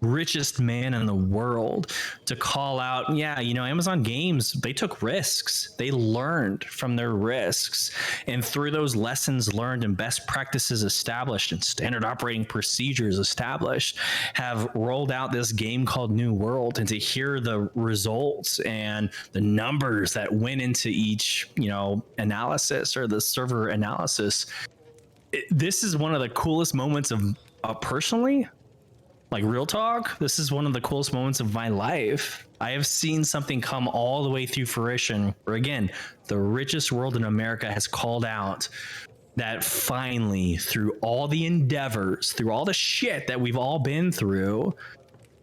richest man in the world, to call out, yeah, you know, Amazon Games, they took risks. They learned from their risks. And through those lessons learned and best practices established and standard operating procedures established, have rolled out this game called New World. And to hear the results and the numbers that went into each, you know, analysis or the server analysis, this is one of the coolest moments of personally, like real talk, this is one of the coolest moments of my life. I have seen something come all the way through fruition where, again, the richest world in America has called out that finally, through all the endeavors, through all the shit that we've all been through,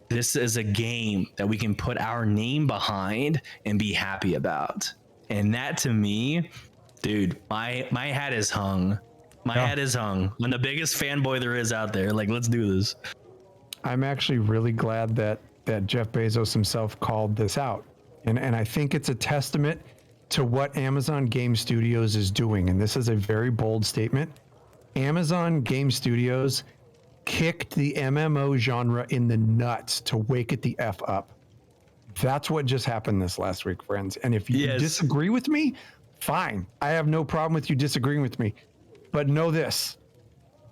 this is a game that we can put our name behind and be happy about. And that, to me, dude, my hat is hung. My hat is hung. I'm the biggest fanboy there is out there. Like, let's do this. I'm actually really glad that Jeff Bezos himself called this out. And I think it's a testament to what Amazon Game Studios is doing. And this is a very bold statement. Amazon Game Studios kicked the MMO genre in the nuts to wake it the F up. That's what just happened this last week, friends. And if you disagree with me, fine. I have no problem with you disagreeing with me. But know this.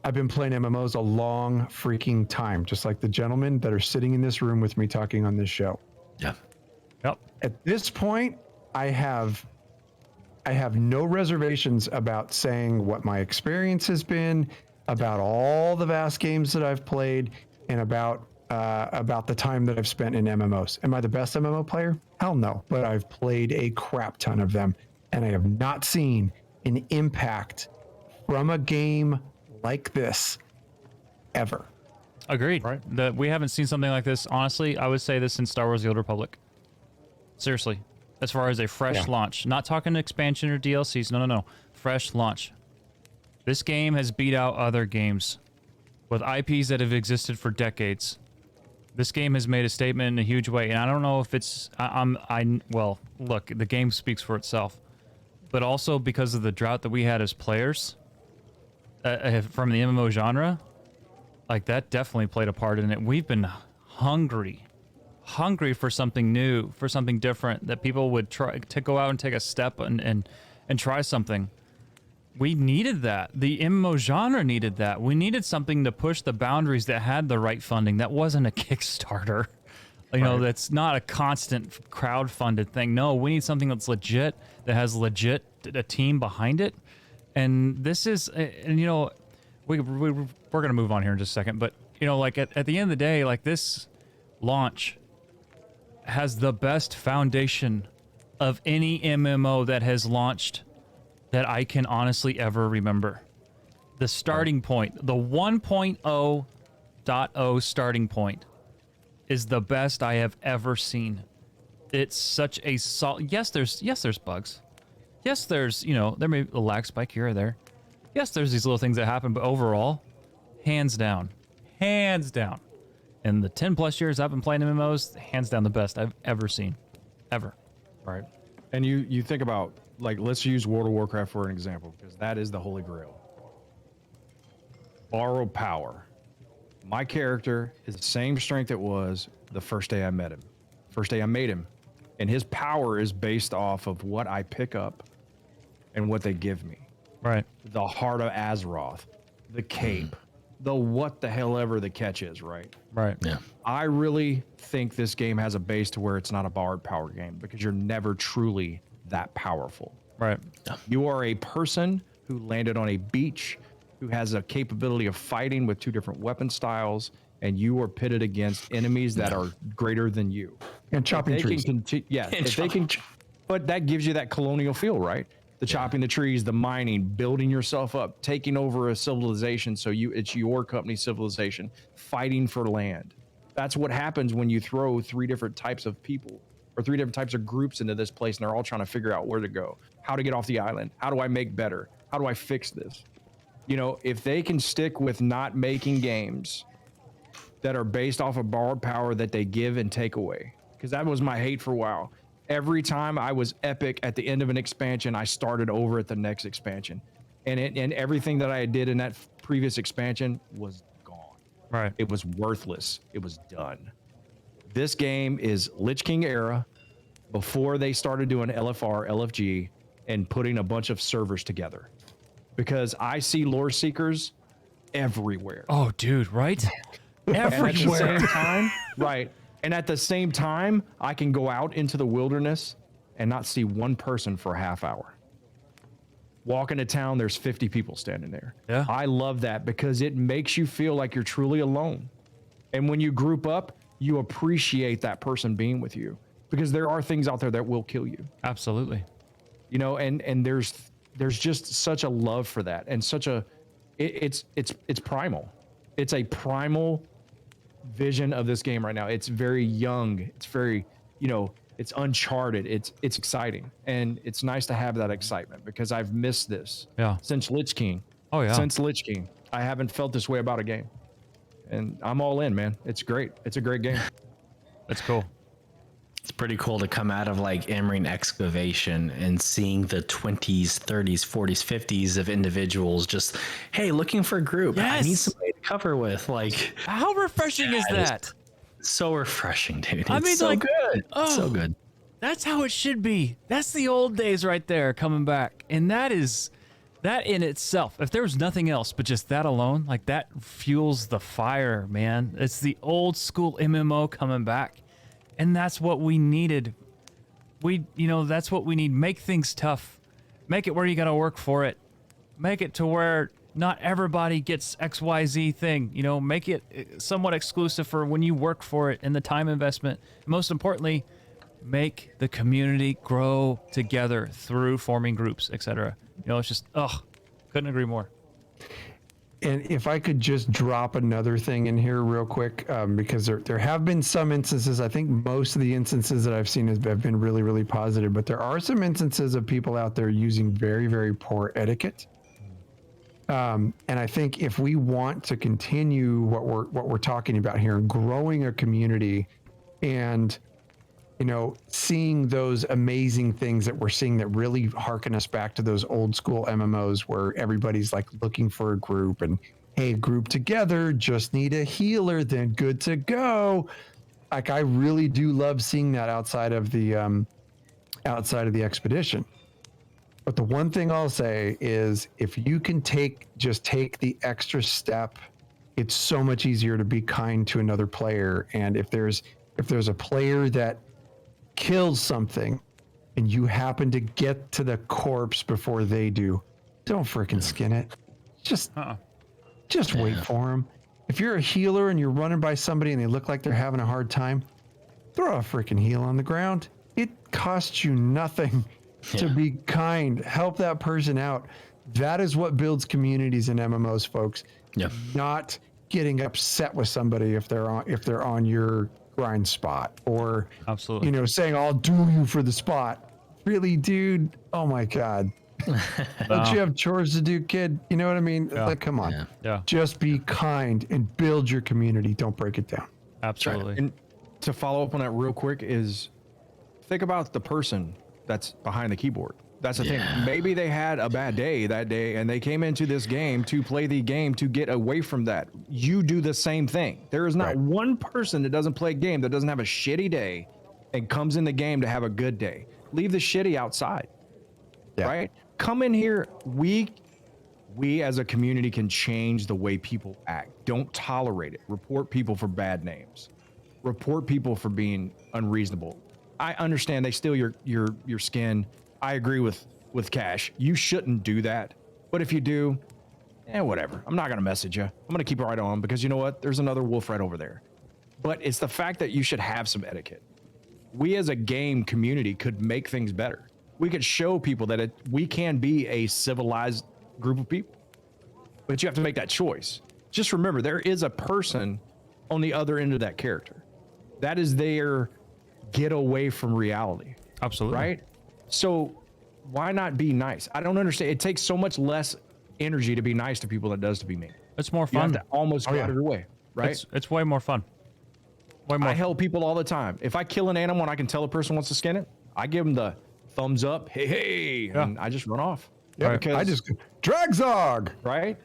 I've been playing MMOs a long freaking time, just like the gentlemen that are sitting in this room with me talking on this show. Yeah. Yep. At this point, I have no reservations about saying what my experience has been, about all the vast games that I've played, and about the time that I've spent in MMOs. Am I the best MMO player? Hell no. But I've played a crap ton of them, and I have not seen an impact from a game like this ever. Agreed. Right. That we haven't seen something like this. Honestly, I would say this in Star Wars: The Old Republic. Seriously, as far as a fresh launch, not talking expansion or DLCs. No. Fresh launch. This game has beat out other games with IPs that have existed for decades. This game has made a statement in a huge way, and I don't know if it's. Well, look, the game speaks for itself, but also because of the drought that we had as players from the MMO genre, like that definitely played a part in it. We've been hungry for something new, for something different, that people would try to go out and take a step and try something. We needed that. The MMO genre needed that. We needed something to push the boundaries that had the right funding. That wasn't a Kickstarter. You know, that's not a constant crowd-funded thing. No, we need something that's legit, that has legit a team behind it. And this is, and you know, we're going to move on here in just a second. But, you know, like at the end of the day, like this launch has the best foundation of any MMO that has launched that I can honestly ever remember. The starting point, the 1.0.0 starting point is the best I have ever seen. It's such a solid. Yes, there's bugs. Yes, there's, you know, there may be a lag spike here or there. Yes, there's these little things that happen, but overall, hands down. In the 10 plus years I've been playing MMOs, hands down the best I've ever seen. Ever. Right. And you think about, like, let's use World of Warcraft for an example, because that is the holy grail. Borrowed power. My character is the same strength it was the first day I met him. First day I made him. And his power is based off of what I pick up and what they give me. Right. The Heart of Azeroth, the cape, the what the hell ever the catch is, right? Right. Yeah. I really think this game has a base to where it's not a borrowed power game, because you're never truly that powerful. Right. You are a person who landed on a beach, who has a capability of fighting with two different weapon styles, and you are pitted against enemies that are greater than you. And chopping trees. But that gives you that colonial feel, right? The chopping the trees, the mining, building yourself up, taking over a civilization. So it's your company civilization, fighting for land. That's what happens when you throw three different types of people or three different types of groups into this place, and they're all trying to figure out where to go, how to get off the island, how do I make better, how do I fix this? You know, if they can stick with not making games that are based off of borrowed power that they give and take away, because that was my hate for WoW. Every time I was epic at the end of an expansion, I started over at the next expansion, and everything that I did in that previous expansion was gone. Right. It was worthless. It was done. This game is Lich King era, before they started doing LFR, LFG, and putting a bunch of servers together. Because I see Loreseekers everywhere. Oh, dude, right? Everywhere. And at the same time, right. And at the same time, I can go out into the wilderness and not see one person for a half hour. Walk into town, there's 50 people standing there. Yeah. I love that because it makes you feel like you're truly alone. And when you group up, you appreciate that person being with you, because there are things out there that will kill you. Absolutely. You know, and there's there's just such a love for that, and such a it's primal. It's a primal vision of this game right now. It's very young. It's very, it's uncharted. It's exciting, and it's nice to have that excitement because I've missed this since Lich King. Oh yeah. Since Lich King, I haven't felt this way about a game, and I'm all in, man. It's great. It's a great game. That's cool. It's pretty cool to come out of like Emerine excavation and seeing the 20s, 30s, 40s, 50s of individuals just, hey, looking for a group. I need somebody to cover with. Like, how refreshing is that? So refreshing, dude. I mean, so like, good. Oh, So good. That's how it should be. That's the old days right there coming back. And that in itself, if there was nothing else but just that alone, like that fuels the fire, man. It's the old school MMO coming back. And that's what we needed. That's what we need. Make things tough. Make it where you got to work for it. Make it to where not everybody gets XYZ thing. Make it somewhat exclusive for when you work for it and the time investment. Most importantly, make the community grow together through forming groups, etc. It's just, couldn't agree more. And if I could just drop another thing in here real quick, because there have been some instances, I think most of the instances that I've seen have been really, really positive, but there are some instances of people out there using very, very poor etiquette. And I think if we want to continue what we're talking about here, growing a community and, seeing those amazing things that we're seeing that really harken us back to those old school MMOs where everybody's like looking for a group and, hey, group together, just need a healer, then good to go. Like, I really do love seeing that outside of the expedition. But the one thing I'll say is if you can take the extra step, it's so much easier to be kind to another player. And if there's a player that kills something and you happen to get to the corpse before they do, don't freaking skin it. Just wait for them. If you're a healer and you're running by somebody and they look like they're having a hard time, throw a freaking heal on the ground. It costs you nothing to be kind. Help that person out. That is what builds communities in MMOs, folks. Yeah. Not getting upset with somebody if they're on your grind spot, or absolutely, saying I'll duel you for the spot. Really, dude? Oh my God. Don't you have chores to do, kid? You know what I mean? Yeah. Like, come on. Yeah. Just be kind and build your community. Don't break it down. Absolutely. And to follow up on that real quick is think about the person that's behind the keyboard. That's the thing. Maybe they had a bad day that day and they came into this game to play the game to get away from that. You do the same thing. There is not one person that doesn't play a game that doesn't have a shitty day and comes in the game to have a good day. Leave the shitty outside. Right? Come in here. We as a community can change the way people act. Don't tolerate it. Report people for bad names. Report people for being unreasonable. I understand they steal your skin. I agree with Cash. You shouldn't do that. But if you do, whatever. I'm not going to message you. I'm going to keep it right on because you know what? There's another wolf right over there. But it's the fact that you should have some etiquette. We as a game community could make things better. We could show people that we can be a civilized group of people. But you have to make that choice. Just remember, there is a person on the other end of that character. That is their get away from reality. Absolutely. Right? So why not be nice? I don't understand. It takes so much less energy to be nice to people than it does to be mean. It's more You have fun. to almost go out of your way, right? It's way more fun. Way more. I help people all the time. If I kill an animal and I can tell a person wants to skin it, I give them the thumbs up, hey, and I just run off. Yeah, because I just Dragzog, right?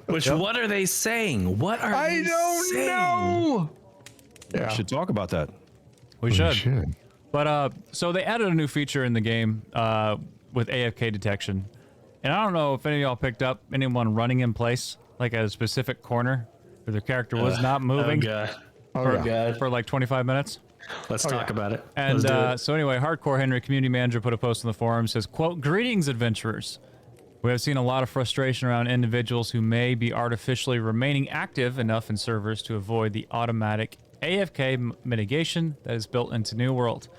What are they saying? What are I they don't saying? know. Yeah, We should talk about that. We should. But so they added a new feature in the game with AFK detection, and I don't know if any of y'all picked up anyone running in place, like at a specific corner where their character was not moving for like 25 minutes. Let's talk about it. And Let's do it. so anyway, Hardcore Henry, community manager, put a post on the forum, says, quote, "Greetings, adventurers. We have seen a lot of frustration around individuals who may be artificially remaining active enough in servers to avoid the automatic AFK mitigation that is built into New World.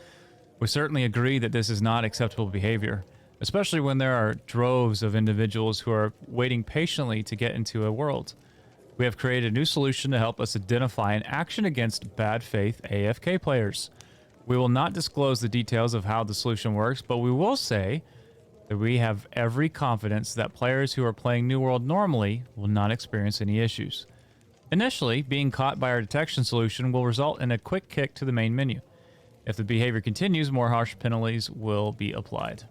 We certainly agree that this is not acceptable behavior, especially when there are droves of individuals who are waiting patiently to get into a world. We have created a new solution to help us identify and action against bad faith AFK players. We will not disclose the details of how the solution works, but we will say that we have every confidence that players who are playing New World normally will not experience any issues. Initially, being caught by our detection solution will result in a quick kick to the main menu. If the behavior continues, more harsh penalties will be applied.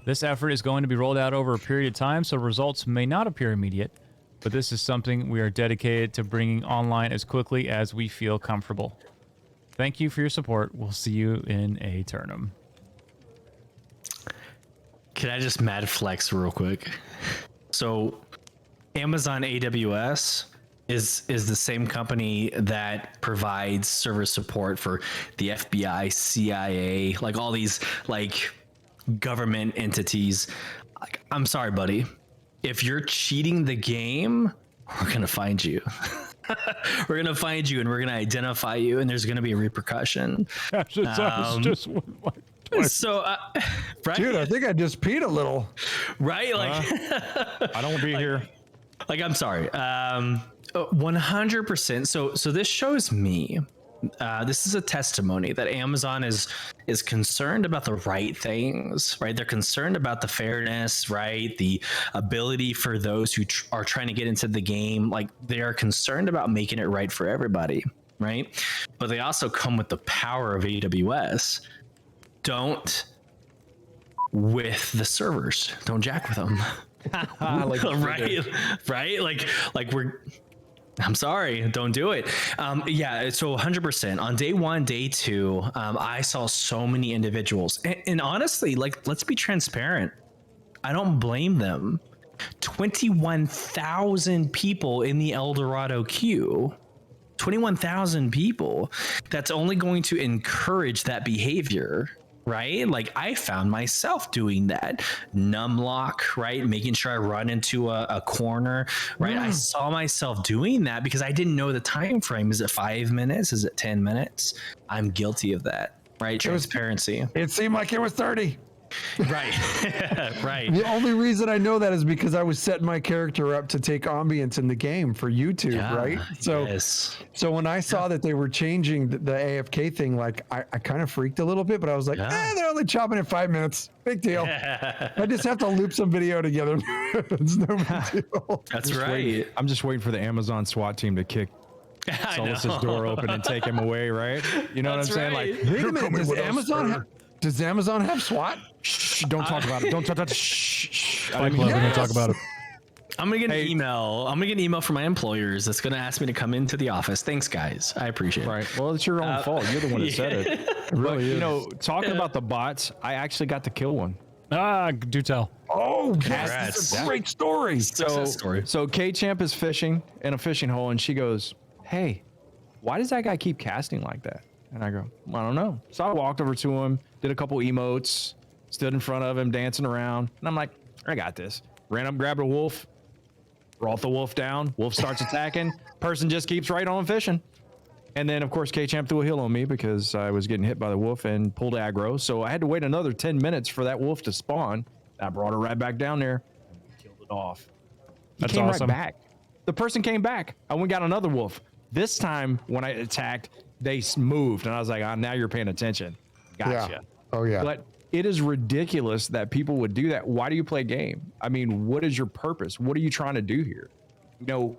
This effort is going to be rolled out over a period of time, so results may not appear immediate, but this is something we are dedicated to bringing online as quickly as we feel comfortable. Thank you for your support. We'll see you in a turnum. Can I just mad flex real quick? So Amazon AWS is the same company that provides server support for the FBI, CIA, like all these like government entities. Like, I'm sorry, buddy. If you're cheating the game, we're going to find you. We're going to find you and we're going to identify you and there's going to be a repercussion. So, right? Dude, I think I just peed a little. Right? Like, I don't be here. like, I'm sorry. 100%. So this shows me, this is a testimony that Amazon is concerned about the right things, right? They're concerned about the fairness, right? The ability for those who are trying to get into the game. Like, they are concerned about making it right for everybody, right? But they also come with the power of AWS. Don't with the servers. Don't jack with them. Like, right? Like we're. I'm sorry, don't do it. Yeah, so 100%. On day one, day two, I saw so many individuals. And honestly, like, let's be transparent. I don't blame them. 21,000 people in the El Dorado queue. 21,000 people. That's only going to encourage that behavior. Right? Like, I found myself doing that. Numlock, right? Making sure I run into a corner, right? I saw myself doing that because I didn't know the time frame. Is it 5 minutes? Is it 10 minutes? I'm guilty of that, right? Transparency. It seemed like it was 30. Right. Right. The only reason I know that is because I was setting my character up to take ambience in the game for YouTube, Yeah, right? So, yes. so when I saw that they were changing the AFK thing, like I kind of freaked a little bit, but I was like, they're only chopping it 5 minutes. Big deal. I just have to loop some video together. It's no big deal. That's right. I'm just waiting for the Amazon SWAT team to kick Solus's door open and take him away, right? You know That's what I'm saying? right. Like, Wait a minute, does Amazon have SWAT? shh, don't talk about it. Don't talk about it. Shh. Fight Club, we're going to talk about it. I'm gonna get an email. I'm gonna get an email from my employers that's gonna ask me to come into the office. Thanks, guys. I appreciate it. Right. Well, it's your own fault. You're the one that said it. It really is. You know, talking about the bots, I actually got to kill one. Do tell. Oh, Congrats. yes, this is a great story. Success story. So K-Champ is fishing in a fishing hole, and she goes, "Hey, why does that guy keep casting like that?" And I go, "I don't know." So I walked over to him, did a couple emotes, stood in front of him, dancing around, and I'm like, "I got this." Ran up, grabbed a wolf, brought the wolf down. Wolf starts attacking. Person just keeps right on fishing. And then, of course, K-Champ threw a heal on me because I was getting hit by the wolf and pulled aggro. So I had to wait another 10 minutes for that wolf to spawn. I brought her right back down there and killed it off. He That's came awesome. right back. The person came back. I went and got another wolf. This time, when I attacked, they moved. And I was like, now you're paying attention. Gotcha. Yeah. Oh, yeah. But it is ridiculous that people would do that. Why do you play a game? I mean, what is your purpose? What are you trying to do here? You know,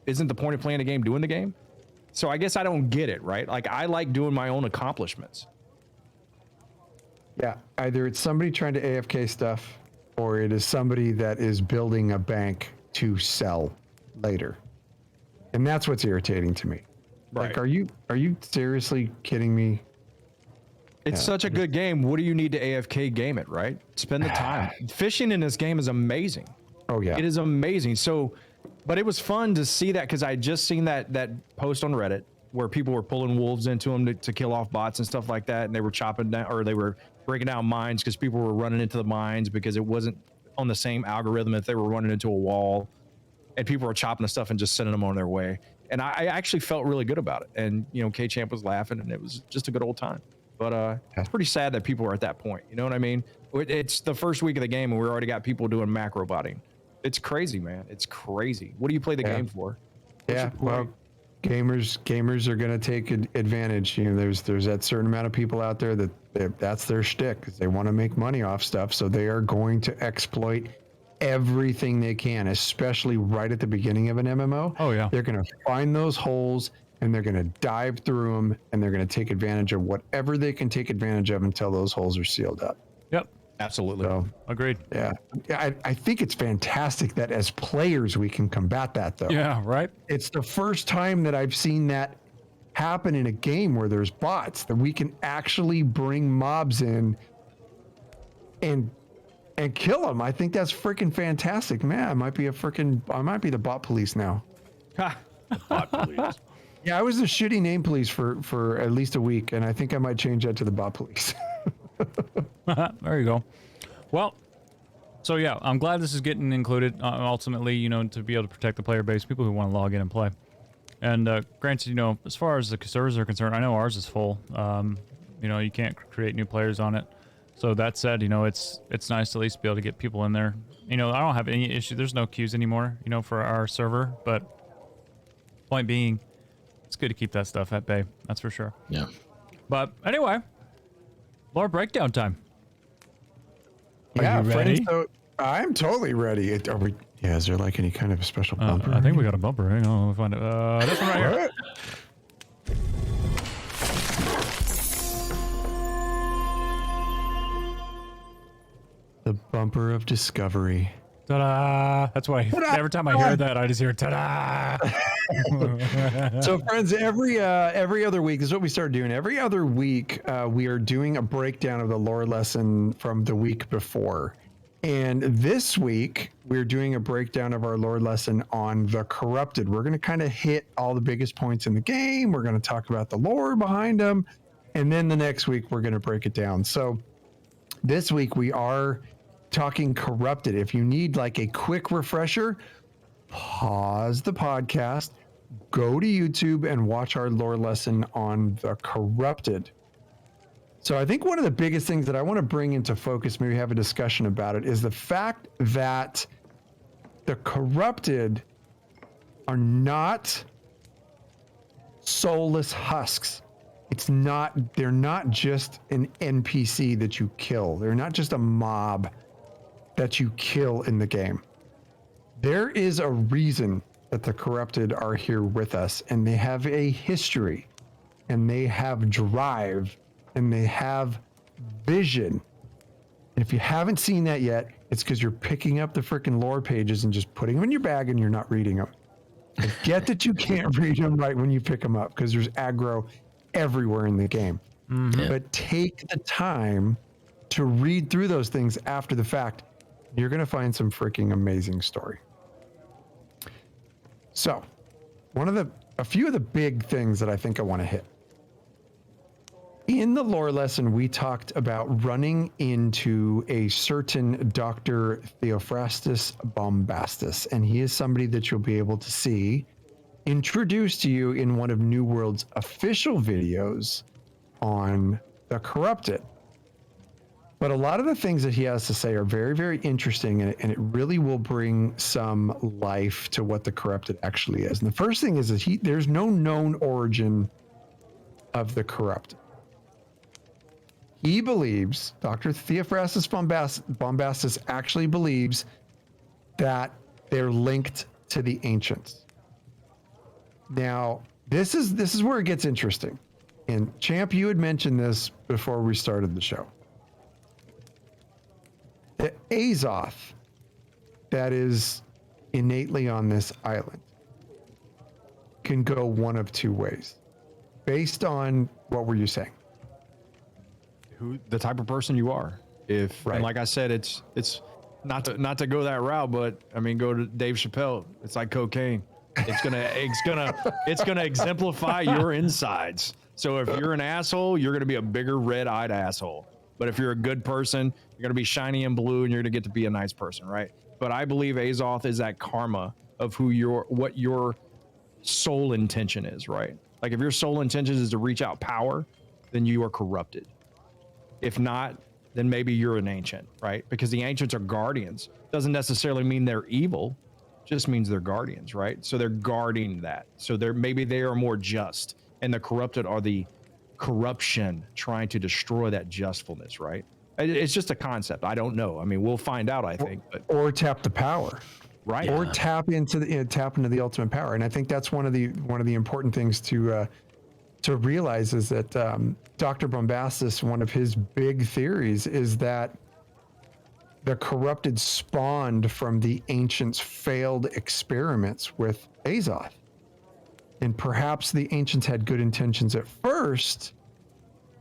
isn't the point of playing a game doing the game? So I guess I don't get it, right? Like, I like doing my own accomplishments. Yeah, either it's somebody trying to AFK stuff, or it is somebody that is building a bank to sell later. And that's what's irritating to me. Right. Like, are you seriously kidding me? It's such a good game. What do you need to AFK game it, right? Spend the time. Fishing in this game is amazing. Oh, yeah. It is amazing. So, but it was fun to see that because I had just seen that post on Reddit where people were pulling wolves into them to kill off bots and stuff like that. And they were chopping down, or they were breaking down mines because people were running into the mines because it wasn't on the same algorithm if they were running into a wall. And people were chopping the stuff and just sending them on their way. And I actually felt really good about it. And, you know, K-Champ was laughing and it was just a good old time. But it's pretty sad that people are at that point. You know what I mean? It's the first week of the game and we already got people doing macro botting. It's crazy, man. It's crazy. What do you play the game for? Well, gamers are going to take advantage. You know, there's that certain amount of people out there that's their shtick, because they want to make money off stuff. So they are going to exploit everything they can, especially right at the beginning of an MMO. Oh, yeah. They're going to find those holes and they're going to dive through them, and they're going to take advantage of whatever they can take advantage of until those holes are sealed up. Yep. Absolutely. So, Agreed. yeah. I think it's fantastic that as players we can combat that, though. Yeah, right? It's the first time that I've seen that happen in a game where there's bots, that we can actually bring mobs in and kill them. I think that's freaking fantastic. Man, I might be the bot police now. Ha! The bot police. Yeah, I was the shitty name police for at least a week, and I think I might change that to the bot police. There you go. Well, so yeah, I'm glad this is getting included. Ultimately, you know, to be able to protect the player base, people who want to log in and play. And granted, you know, as far as the servers are concerned, I know ours is full. You know, you can't create new players on it. So that said, you know, it's nice to at least be able to get people in there. You know, I don't have any issue. There's no queues anymore, you know, for our server. But point being, it's good to keep that stuff at bay. That's for sure. Yeah. But anyway, lore breakdown time. Yeah, you friends, ready? so I'm totally ready. Is there like any kind of a special bumper? I think we got a bumper. Hang on, let me find it. This one right here. The bumper of discovery. Ta-da! That's why every time I hear that, I just hear ta-da! So, friends, every other week, this is what we start doing. Every other week, we are doing a breakdown of the lore lesson from the week before. And this week, we're doing a breakdown of our lore lesson on the Corrupted. We're going to kind of hit all the biggest points in the game. We're going to talk about the lore behind them. And then the next week, we're going to break it down. So this week, we are talking Corrupted. If you need like a quick refresher, pause the podcast, go to YouTube and watch our lore lesson on the Corrupted. So I think one of the biggest things that I want to bring into focus, maybe have a discussion about it, is the fact that the Corrupted are not soulless husks. They're not just an NPC that you kill. They're not just a mob that you kill in the game. There is a reason that the Corrupted are here with us, and they have a history, and they have drive, and they have vision. And if you haven't seen that yet, it's because you're picking up the freaking lore pages and just putting them in your bag and you're not reading them. I get that you can't read them right when you pick them up because there's aggro everywhere in the game. Yeah. But take the time to read through those things after the fact. You're going to find some freaking amazing story. So, a few of the big things that I think I want to hit. In the lore lesson, we talked about running into a certain Dr. Theophrastus Bombastus, and he is somebody that you'll be able to see introduced to you in one of New World's official videos on the Corrupted. But a lot of the things that he has to say are very, very interesting, and it really will bring some life to what the Corrupted actually is. And the first thing is that there's no known origin of the Corrupted. He believes, Dr. Theophrastus Bombastus actually believes that they're linked to the ancients. Now, this is where it gets interesting. And Champ, you had mentioned this before we started the show. The Azoth that is innately on this island can go one of two ways. Based on, what were you saying? The type of person you are. Right. And like I said, it's not to go that route, but I mean, go to Dave Chappelle. It's like cocaine. It's gonna exemplify your insides. So if you're an asshole, you're gonna be a bigger red-eyed asshole. But if you're a good person, you're gonna be shiny and blue, and you're gonna get to be a nice person, right? But I believe Azoth is that karma of what your sole intention is, right? Like if your sole intention is to reach out power, then you are corrupted. If not, then maybe you're an ancient, right? Because the ancients are guardians. Doesn't necessarily mean they're evil, just means they're guardians, right? So they're guarding that. So maybe they are more just, and the corrupted are the corruption trying to destroy that justfulness, right? It's just a concept. I don't know. I mean, we'll find out, I think. But Or tap the power. right. Or tap into the ultimate power. And I think that's one of the important things to realize is that Dr. Bombastus, one of his big theories is that the corrupted spawned from the ancients' failed experiments with Azoth. And perhaps the ancients had good intentions at first,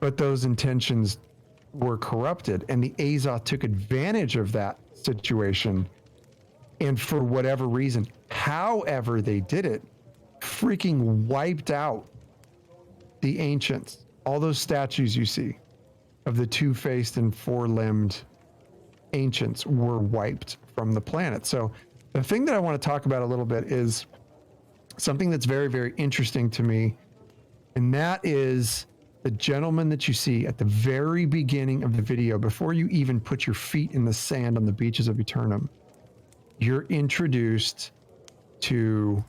but those intentions were corrupted, and the Azoth took advantage of that situation. And for whatever reason, however they did it, freaking wiped out the ancients. All those statues you see of the two-faced and four-limbed ancients were wiped from the planet. So the thing that I want to talk about a little bit is something that's very, very interesting to me, and that is the gentleman that you see at the very beginning of the video, before you even put your feet in the sand on the beaches of Eternum. You're introduced to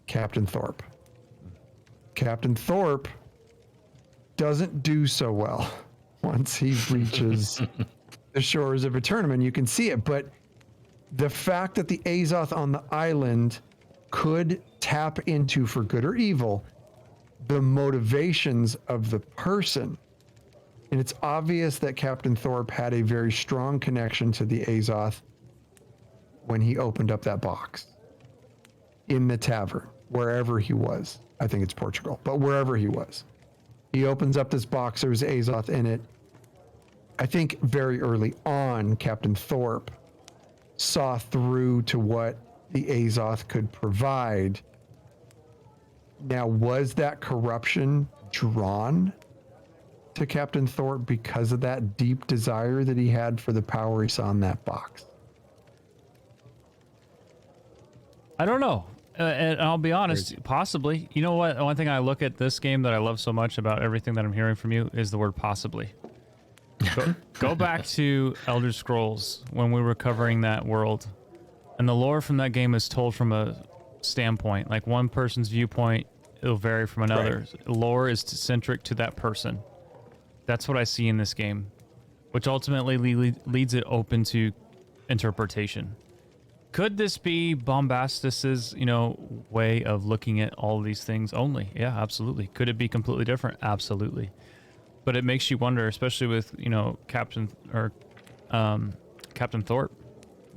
Captain Thorpe. Captain Thorpe doesn't do so well once he reaches the shores of Eternum, and you can see it. But the fact that the Azoth on the island could tap into, for good or evil, the motivations of the person. And it's obvious that Captain Thorpe had a very strong connection to the Azoth when he opened up that box in the tavern, wherever he was. I think it's Portugal, but wherever he was. He opens up this box, there's Azoth in it. I think very early on, Captain Thorpe saw through to what the Azoth could provide. Now, was that corruption drawn to Captain Thorpe because of that deep desire that he had for the power he saw in that box? I don't know. And I'll be honest, possibly. You know what? One thing I look at this game that I love so much about everything that I'm hearing from you is the word possibly. Go back to Elder Scrolls when we were covering that world. And the lore from that game is told from a standpoint. Like one person's viewpoint, it'll vary from another. Right. Lore is centric to that person. That's what I see in this game, which ultimately leads it open to interpretation. Could this be Bombastus's, way of looking at all of these things only? Yeah, absolutely. Could it be completely different? Absolutely. But it makes you wonder, especially with, Captain Thorpe,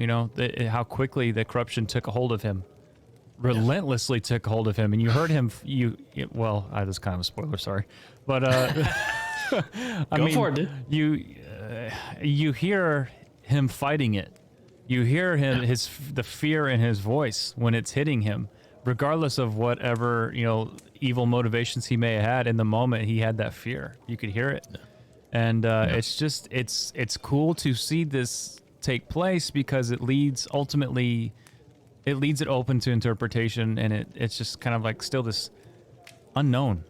how quickly the corruption took a hold of him, relentlessly took hold of him. And you heard him, that was kind of a spoiler, sorry. But, Go for it, dude. You hear him fighting it. You hear him, the fear in his voice when it's hitting him, regardless of whatever, evil motivations he may have had. In the moment, he had that fear. You could hear it. Yeah. And it's just, it's cool to see this take place because it leads it open to interpretation, and it's just kind of like still this unknown,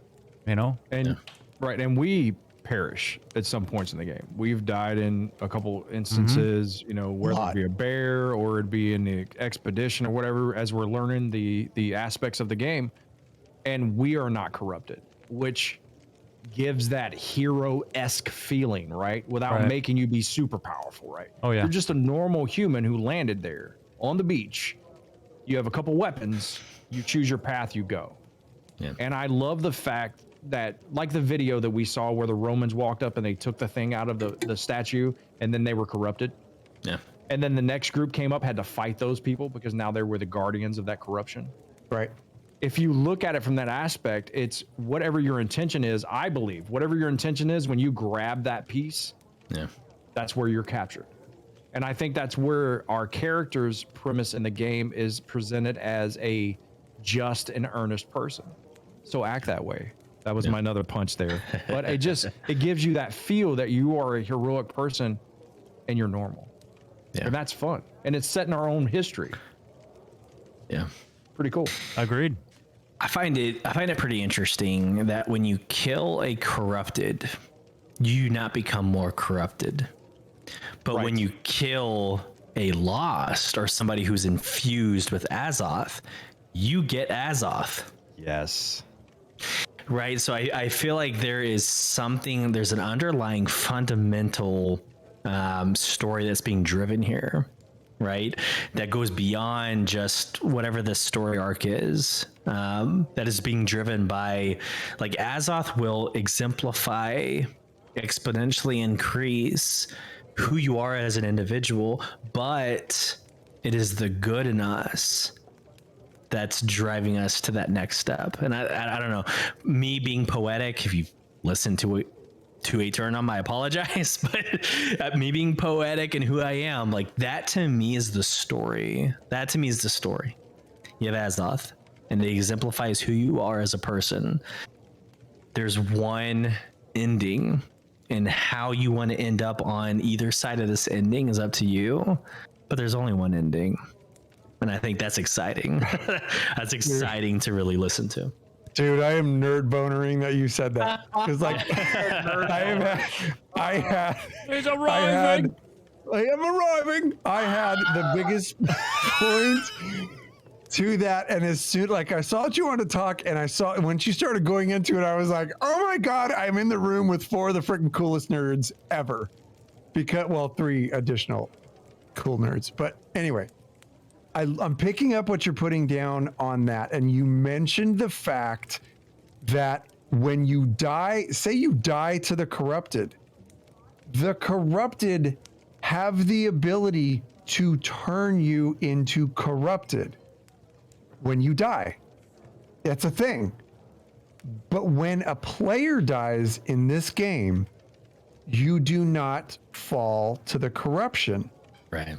And right, and we perish at some points in the game. We've died in a couple instances, whether it be a bear or it'd be in the expedition or whatever, as we're learning the aspects of the game, and we are not corrupted, which gives that hero-esque feeling, right? Without making you be super powerful, right? Oh yeah. You're just a normal human who landed there on the beach. You have a couple weapons, you choose your path, you go. Yeah. And I love the fact that, like the video that we saw where the Romans walked up and they took the thing out of the statue and then they were corrupted. Yeah. And then the next group came up, had to fight those people because now they were the guardians of that corruption. Right. If you look at it from that aspect, it's whatever your intention is, I believe, whatever your intention is, when you grab that piece, that's where you're captured. And I think that's where our character's premise in the game is presented as a just and earnest person. So act that way. That was my another punch there. But it gives you that feel that you are a heroic person and you're normal. Yeah. And that's fun. And it's set in our own history. Yeah. Pretty cool. Agreed. I find it pretty interesting that when you kill a corrupted, you not become more corrupted. But when you kill a lost or somebody who's infused with Azoth, you get Azoth. Yes. Right. So I feel like there's an underlying fundamental story that's being driven here, right? That goes beyond just whatever the story arc is, that is being driven by, like, Azoth will exemplify, exponentially increase who you are as an individual, but it is the good in us that's driving us to that next step. And I don't know, me being poetic, if you listen to Aeternum, I apologize, but me being poetic and who I am, like, that to me is the story. That to me is the story. You have Azoth, and it exemplifies who you are as a person. There's one ending, and how you want to end up on either side of this ending is up to you, but there's only one ending. And I think that's exciting. That's exciting to really listen to. Dude, I am nerd bonering that you said that. It's like I am arriving. I had the biggest point to that, and as soon like I saw that you wanted to talk, and I saw when she started going into it, I was like, oh my god, I'm in the room with 4 of the freaking coolest nerds ever. Because 3 additional cool nerds. But anyway. I'm picking up what you're putting down on that. And you mentioned the fact that when you die, say you die to the corrupted have the ability to turn you into corrupted when you die. That's a thing. But when a player dies in this game, you do not fall to the corruption. Right.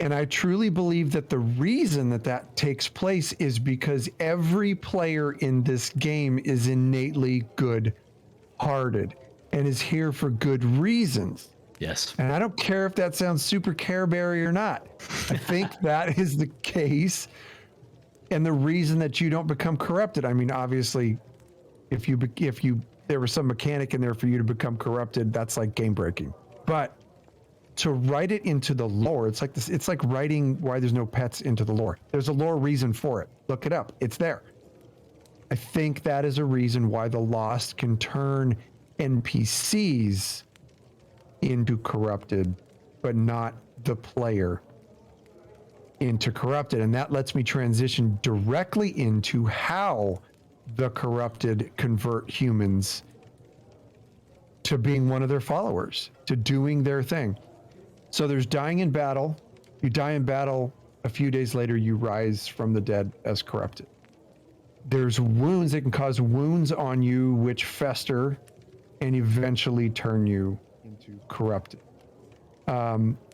And I truly believe that the reason that takes place is because every player in this game is innately good-hearted and is here for good reasons. Yes. And I don't care if that sounds super Careberry or not. I think that is the case, and the reason that you don't become corrupted. I mean, obviously, if there was some mechanic in there for you to become corrupted, that's like game breaking. But to write it into the lore, it's like this. It's like writing why there's no pets into the lore. There's a lore reason for it. Look it up. It's there. I think that is a reason why the Lost can turn NPCs into corrupted, but not the player into corrupted. And that lets me transition directly into how the corrupted convert humans to being one of their followers, to doing their thing. So there's dying in battle. You die in battle. A few days later, you rise from the dead as corrupted. There's wounds that can cause wounds on you, which fester and eventually turn you into corrupted.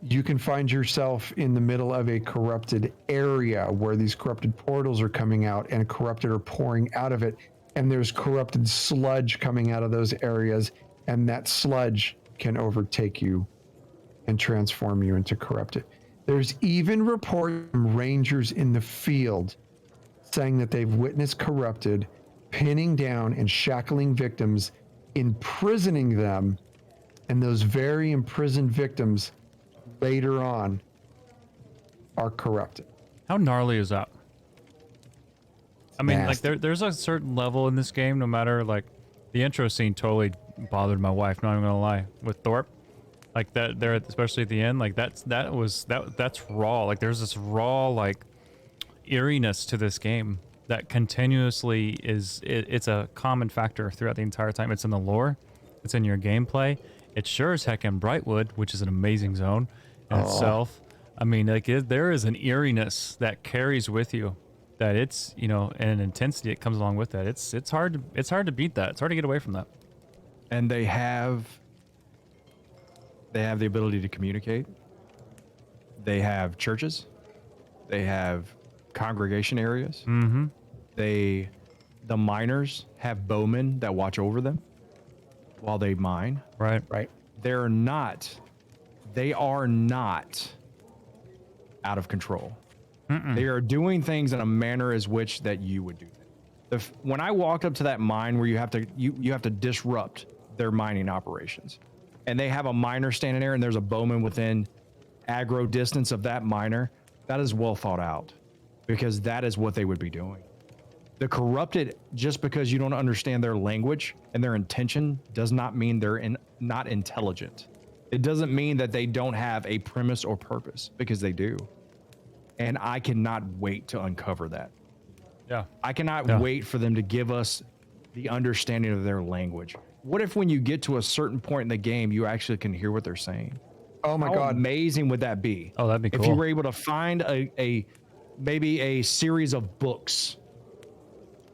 You can find yourself in the middle of a corrupted area where these corrupted portals are coming out and corrupted are pouring out of it. And there's corrupted sludge coming out of those areas. And that sludge can overtake you and transform you into corrupted. There's even reports from rangers in the field saying that they've witnessed corrupted pinning down and shackling victims, imprisoning them, and those very imprisoned victims later on are corrupted. How gnarly is that? I mean, Nasty. like there's a certain level in this game, no matter, like, the intro scene totally bothered my wife, not even gonna lie, with Thorpe. Like that there, especially at the end, like that's raw. Like there's this raw, like, eeriness to this game that continuously it's a common factor throughout the entire time. It's in the lore, it's in your gameplay. It's sure as heck in Brightwood, which is an amazing zone in itself. I mean, like there is an eeriness that carries with you, that it's, you know, and an intensity that comes along with that. It's hard to beat that. It's hard to get away from that. And they have the ability to communicate. They have churches. They have congregation areas. Mm-hmm. The miners have bowmen that watch over them while they mine. Right. They are not out of control. They are doing things in a manner as which that you would do them. When I walked up to that mine where you have to disrupt their mining operations. And they have a miner standing there, and there's a bowman within aggro distance of that miner. That is well thought out, because that is what they would be doing. The corrupted, just because you don't understand their language and their intention, does not mean they're not intelligent. It doesn't mean that they don't have a premise or purpose, because they do. And I cannot wait to uncover that. Yeah. I cannot wait for them to give us the understanding of their language. What if when you get to a certain point in the game, you actually can hear what they're saying? Oh my How God. amazing would that be? Oh, that'd be cool. If you were able to find maybe a series of books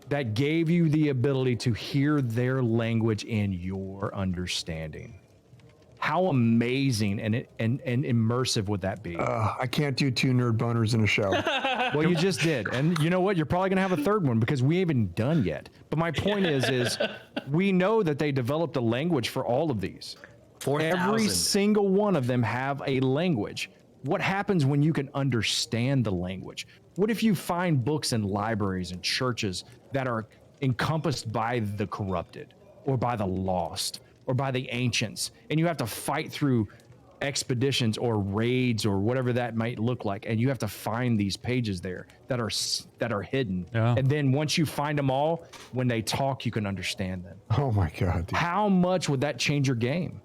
that gave you the ability to hear their language in your understanding. How amazing and immersive would that be? I can't do 2 nerd boners in a show. Well, you just did. And you know what? You're probably going to have a third one because we haven't done yet. But my point is we know that they developed a language for all of these. 4,000. Every single one of them have a language. What happens when you can understand the language? What if you find books in libraries and churches that are encompassed by the corrupted or by the lost or by the ancients, and you have to fight through expeditions or raids or whatever that might look like, and you have to find these pages there that are hidden. Yeah. And then once you find them all, when they talk, you can understand them. Oh my God, dude. How much would that change your game?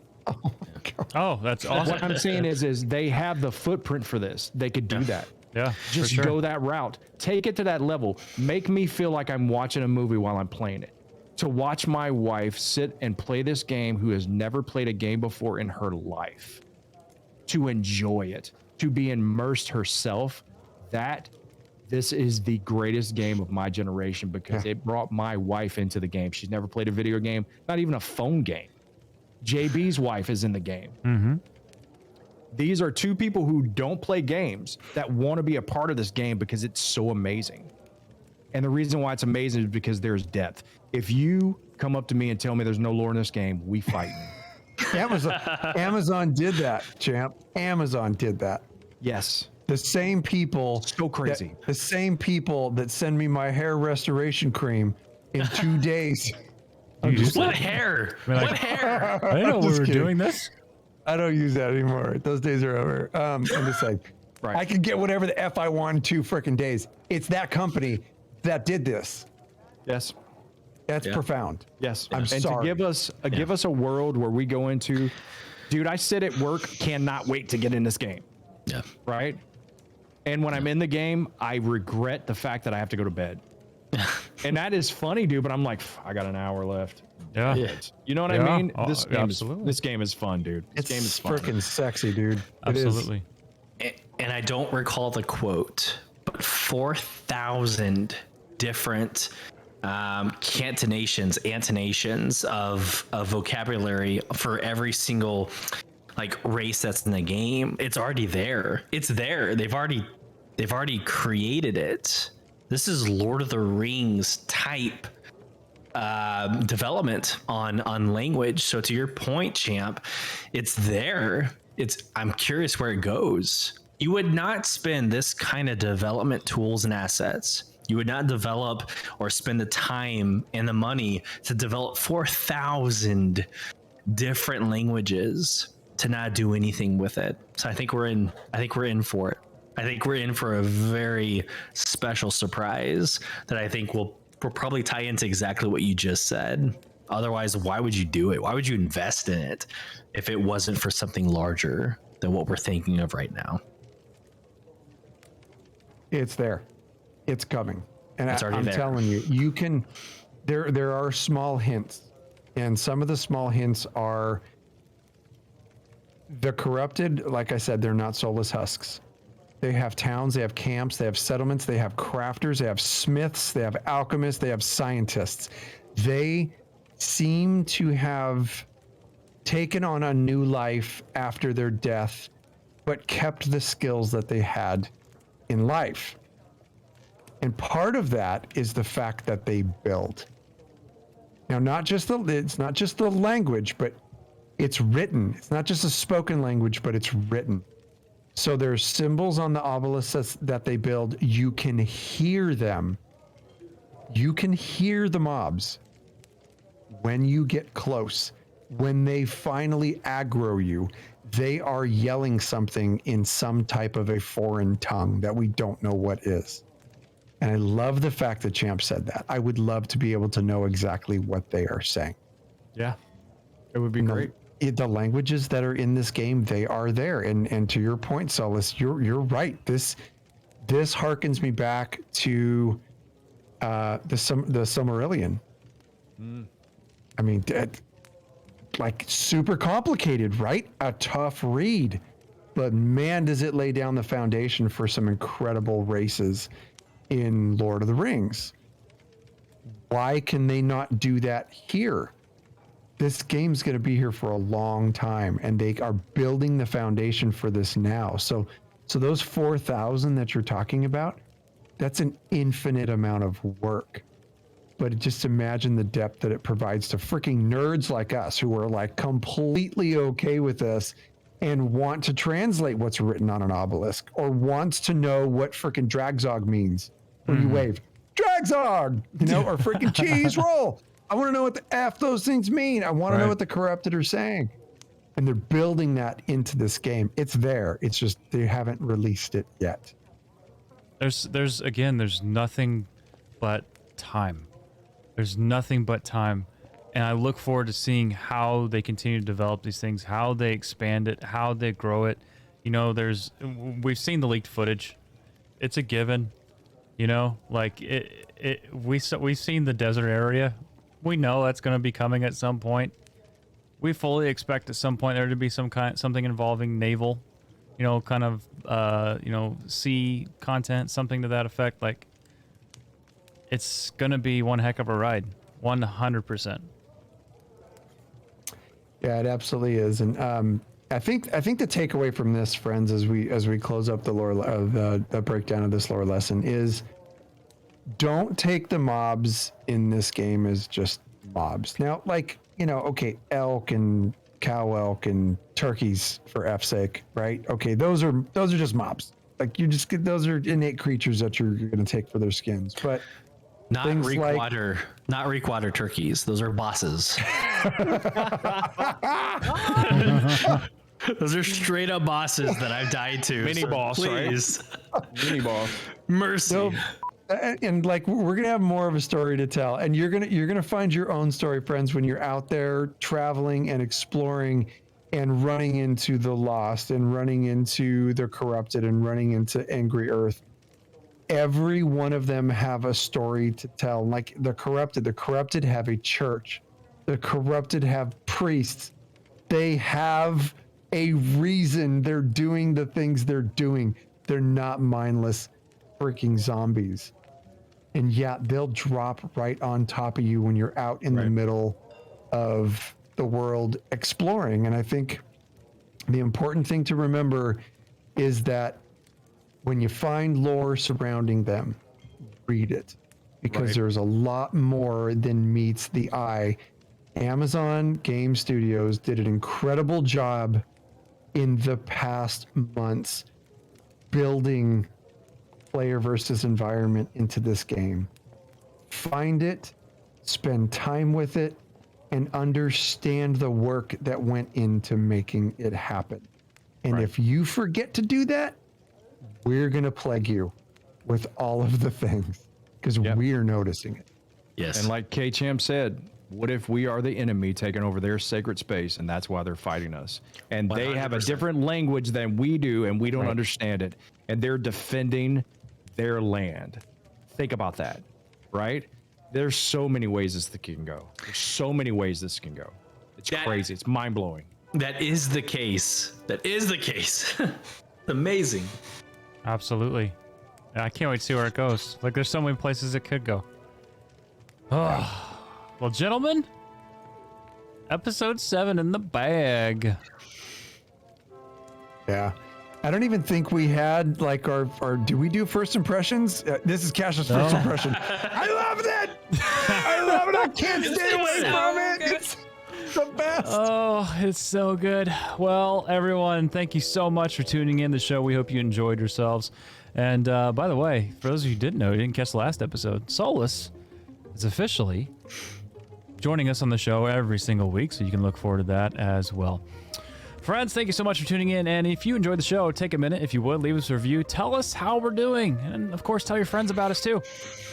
Oh, that's awesome. What I'm saying is they have the footprint for this. They could do that. Yeah. Just for sure. go that route. Take it to that level. Make me feel like I'm watching a movie while I'm playing it. To watch my wife sit and play this game who has never played a game before in her life, to enjoy it, to be immersed herself, this is the greatest game of my generation, because it brought my wife into the game. She's never played a video game, not even a phone game. JB's wife is in the game. Mm-hmm. These are 2 people who don't play games that want to be a part of this game because it's so amazing. And the reason why it's amazing is because there's depth. If you come up to me and tell me there's no lore in this game, we fight. Amazon did that, champ. Amazon did that. Yes. The same people. So crazy. The same people that send me my hair restoration cream in 2 days. What hair? What hair? I didn't know we Just were kidding. doing this. I don't use that anymore. Those days are over. I'm just like, Right. I could get whatever the F I want in 2 freaking days. It's that company that did this. Yes. That's profound. Yes. I'm and sorry. to give us a world where we go into, dude, I sit at work, cannot wait to get in this game. Yeah. Right. And when I'm in the game, I regret the fact that I have to go to bed. And that is funny, dude, but I'm like, I got an hour left. Yeah. You know what Yeah. I mean? Oh, This absolutely. game is fun, dude. This game is It's fun. freaking sexy, dude. It is. Absolutely. And I don't recall the quote, but 4,000 different antonations of vocabulary for every single like race that's in the game. It's already there. It's there. They've already created it. This is Lord of the Rings type development on language. So to your point, champ, it's there. I'm curious where it goes. You would not spend this kind of development tools and assets. You would not develop or spend the time and the money to develop 4,000 different languages to not do anything with it. So I think we're in for it. I think we're in for a very special surprise that I think will probably tie into exactly what you just said. Otherwise, why would you do it? Why would you invest in it if it wasn't for something larger than what we're thinking of right now? It's there. It's coming. And It's already I'm there. telling you, you can, there are small hints. And some of the small hints are the corrupted, like I said, they're not soulless husks. They have towns, they have camps, they have settlements, they have crafters, they have smiths, they have alchemists, they have scientists. They seem to have taken on a new life after their death, but kept the skills that they had in life. And part of that is the fact that they build. Now, it's not just the language, but it's written. It's not just a spoken language, but it's written. So there's symbols on the obelisks that they build. You can hear them. You can hear the mobs when you get close. when they finally aggro you, they are yelling something in some type of a foreign tongue that we don't know what is. And I love the fact that Champ said that. I would love to be able to know exactly what they are saying. Yeah, it would be great. The languages that are in this game, they are there. And to your point, Solus, you're right. This harkens me back to the Silmarillion. I mean, like super complicated, right? A tough read, but man, does it lay down the foundation for some incredible races in Lord of the Rings. Why can they not do that here? This game's going to be here for a long time, and they are building the foundation for this now. So those 4,000 that you're talking about, that's an infinite amount of work. But just imagine the depth that it provides to freaking nerds like us who are like completely okay with this and want to translate what's written on an obelisk or wants to know what freaking Dragzog means when you wave Dragzog, or freaking cheese roll. I want to know what the F those things mean. I want to know what the corrupted are saying. And they're building that into this game. It's there. It's just they haven't released it yet. There's nothing but time. There's nothing but time. And I look forward to seeing how they continue to develop these things, how they expand it, how they grow it. We've seen the leaked footage. It's a given. We've seen the desert area. We know that's going to be coming at some point. We fully expect at some point there to be something involving naval, sea content, something to that effect. Like, it's going to be one heck of a ride, 100%. Yeah, it absolutely is. And I think the takeaway from this, friends, as we close up the lore, the breakdown of this lore lesson is, don't take the mobs in this game as just mobs. Now, okay, elk and cow elk and turkeys for F's sake, right? Okay, those are just mobs. Like those are innate creatures that you're going to take for their skins, but not Reekwater turkeys. Those are bosses. Those are straight up bosses that I've died to. Mini boss, please. Right? Mini boss. Mercy. So, and we're gonna have more of a story to tell, and you're gonna find your own story, friends, when you're out there traveling and exploring and running into the lost and running into the corrupted and running into Angry Earth. Every one of them have a story to tell. Like the corrupted have a church. The corrupted have priests. They have a reason they're doing the things they're doing. They're not mindless freaking zombies. And yeah, they'll drop right on top of you when you're out in the middle of the world exploring. And I think the important thing to remember is that when you find lore surrounding them, read it, because there's a lot more than meets the eye. Amazon Game Studios did an incredible job in the past months building player versus environment into this game. Find it, spend time with it, and understand the work that went into making it happen. And if you forget to do that, we're going to plague you with all of the things because we're noticing it. Yes. And like K-Champ said, what if we are the enemy taking over their sacred space, and that's why they're fighting us? And 100%. They have a different language than we do, and we don't understand it. And they're defending their land. Think about that, right? There's so many ways this can go. There's so many ways this can go. It's crazy. It's mind-blowing. That is the case. Amazing. Absolutely. I can't wait to see where it goes. Like, there's so many places it could go. Oh. Well, gentlemen, episode 7 in the bag. Yeah. I don't even think we had like our do we do first impressions? This is Cash's first impression. I love it. I can't stay away from it. It's the best. Oh, it's so good. Well, everyone, thank you so much for tuning in the show. We hope you enjoyed yourselves. And by the way, for those of you who didn't know, you didn't catch the last episode, Solus is officially joining us on the show every single week, so you can look forward to that as well. Friends, thank you so much for tuning in. And if you enjoyed the show, take a minute, if you would, leave us a review. Tell us how we're doing. And of course, tell your friends about us too.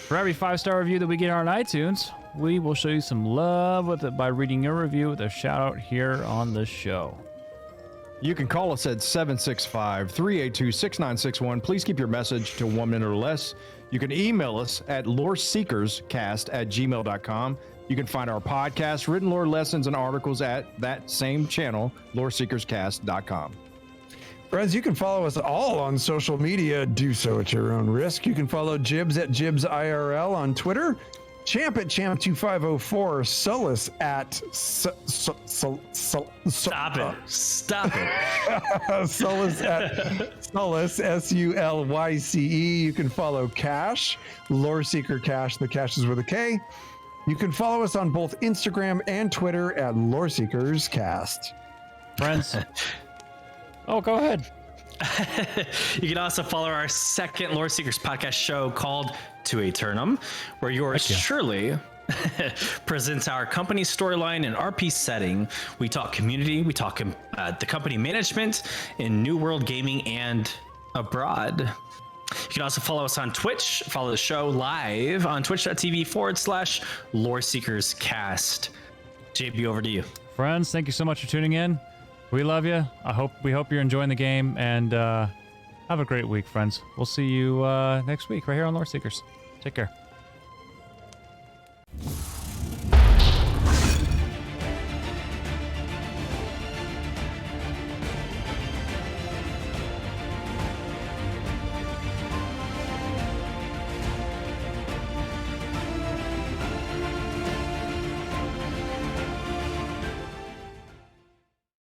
For every 5-star review that we get on iTunes, we will show you some love with it by reading your review with a shout out here on the show. You can call us at 765-382-6961. Please keep your message to 1 minute or less. You can email us at loreseekerscast@gmail.com. You can find our podcast, written lore lessons, and articles at that same channel, loreseekerscast.com. Friends, you can follow us all on social media. Do so at your own risk. You can follow Jibs at JibsIRL on Twitter, Champ at Champ2504, Solus at Stop it. Solus at Solus, SULYCE. You can follow Cash, Loreseeker Cash. The Cash is with a K. You can follow us on both Instagram and Twitter at LoreSeekersCast. Friends. Oh, go ahead. You can also follow our second Lore Seekers podcast show called To Eternum, where yours truly presents our company storyline and RP setting. We talk community, we talk the company management in New World Gaming and abroad. You can also follow us on Twitch. Follow the show live on twitch.tv/LoreSeekersCast. JB, over to you. Friends, thank you so much for tuning in. We love you. We hope you're enjoying the game, and have a great week, friends. We'll see you next week right here on Lore Seekers. Take care.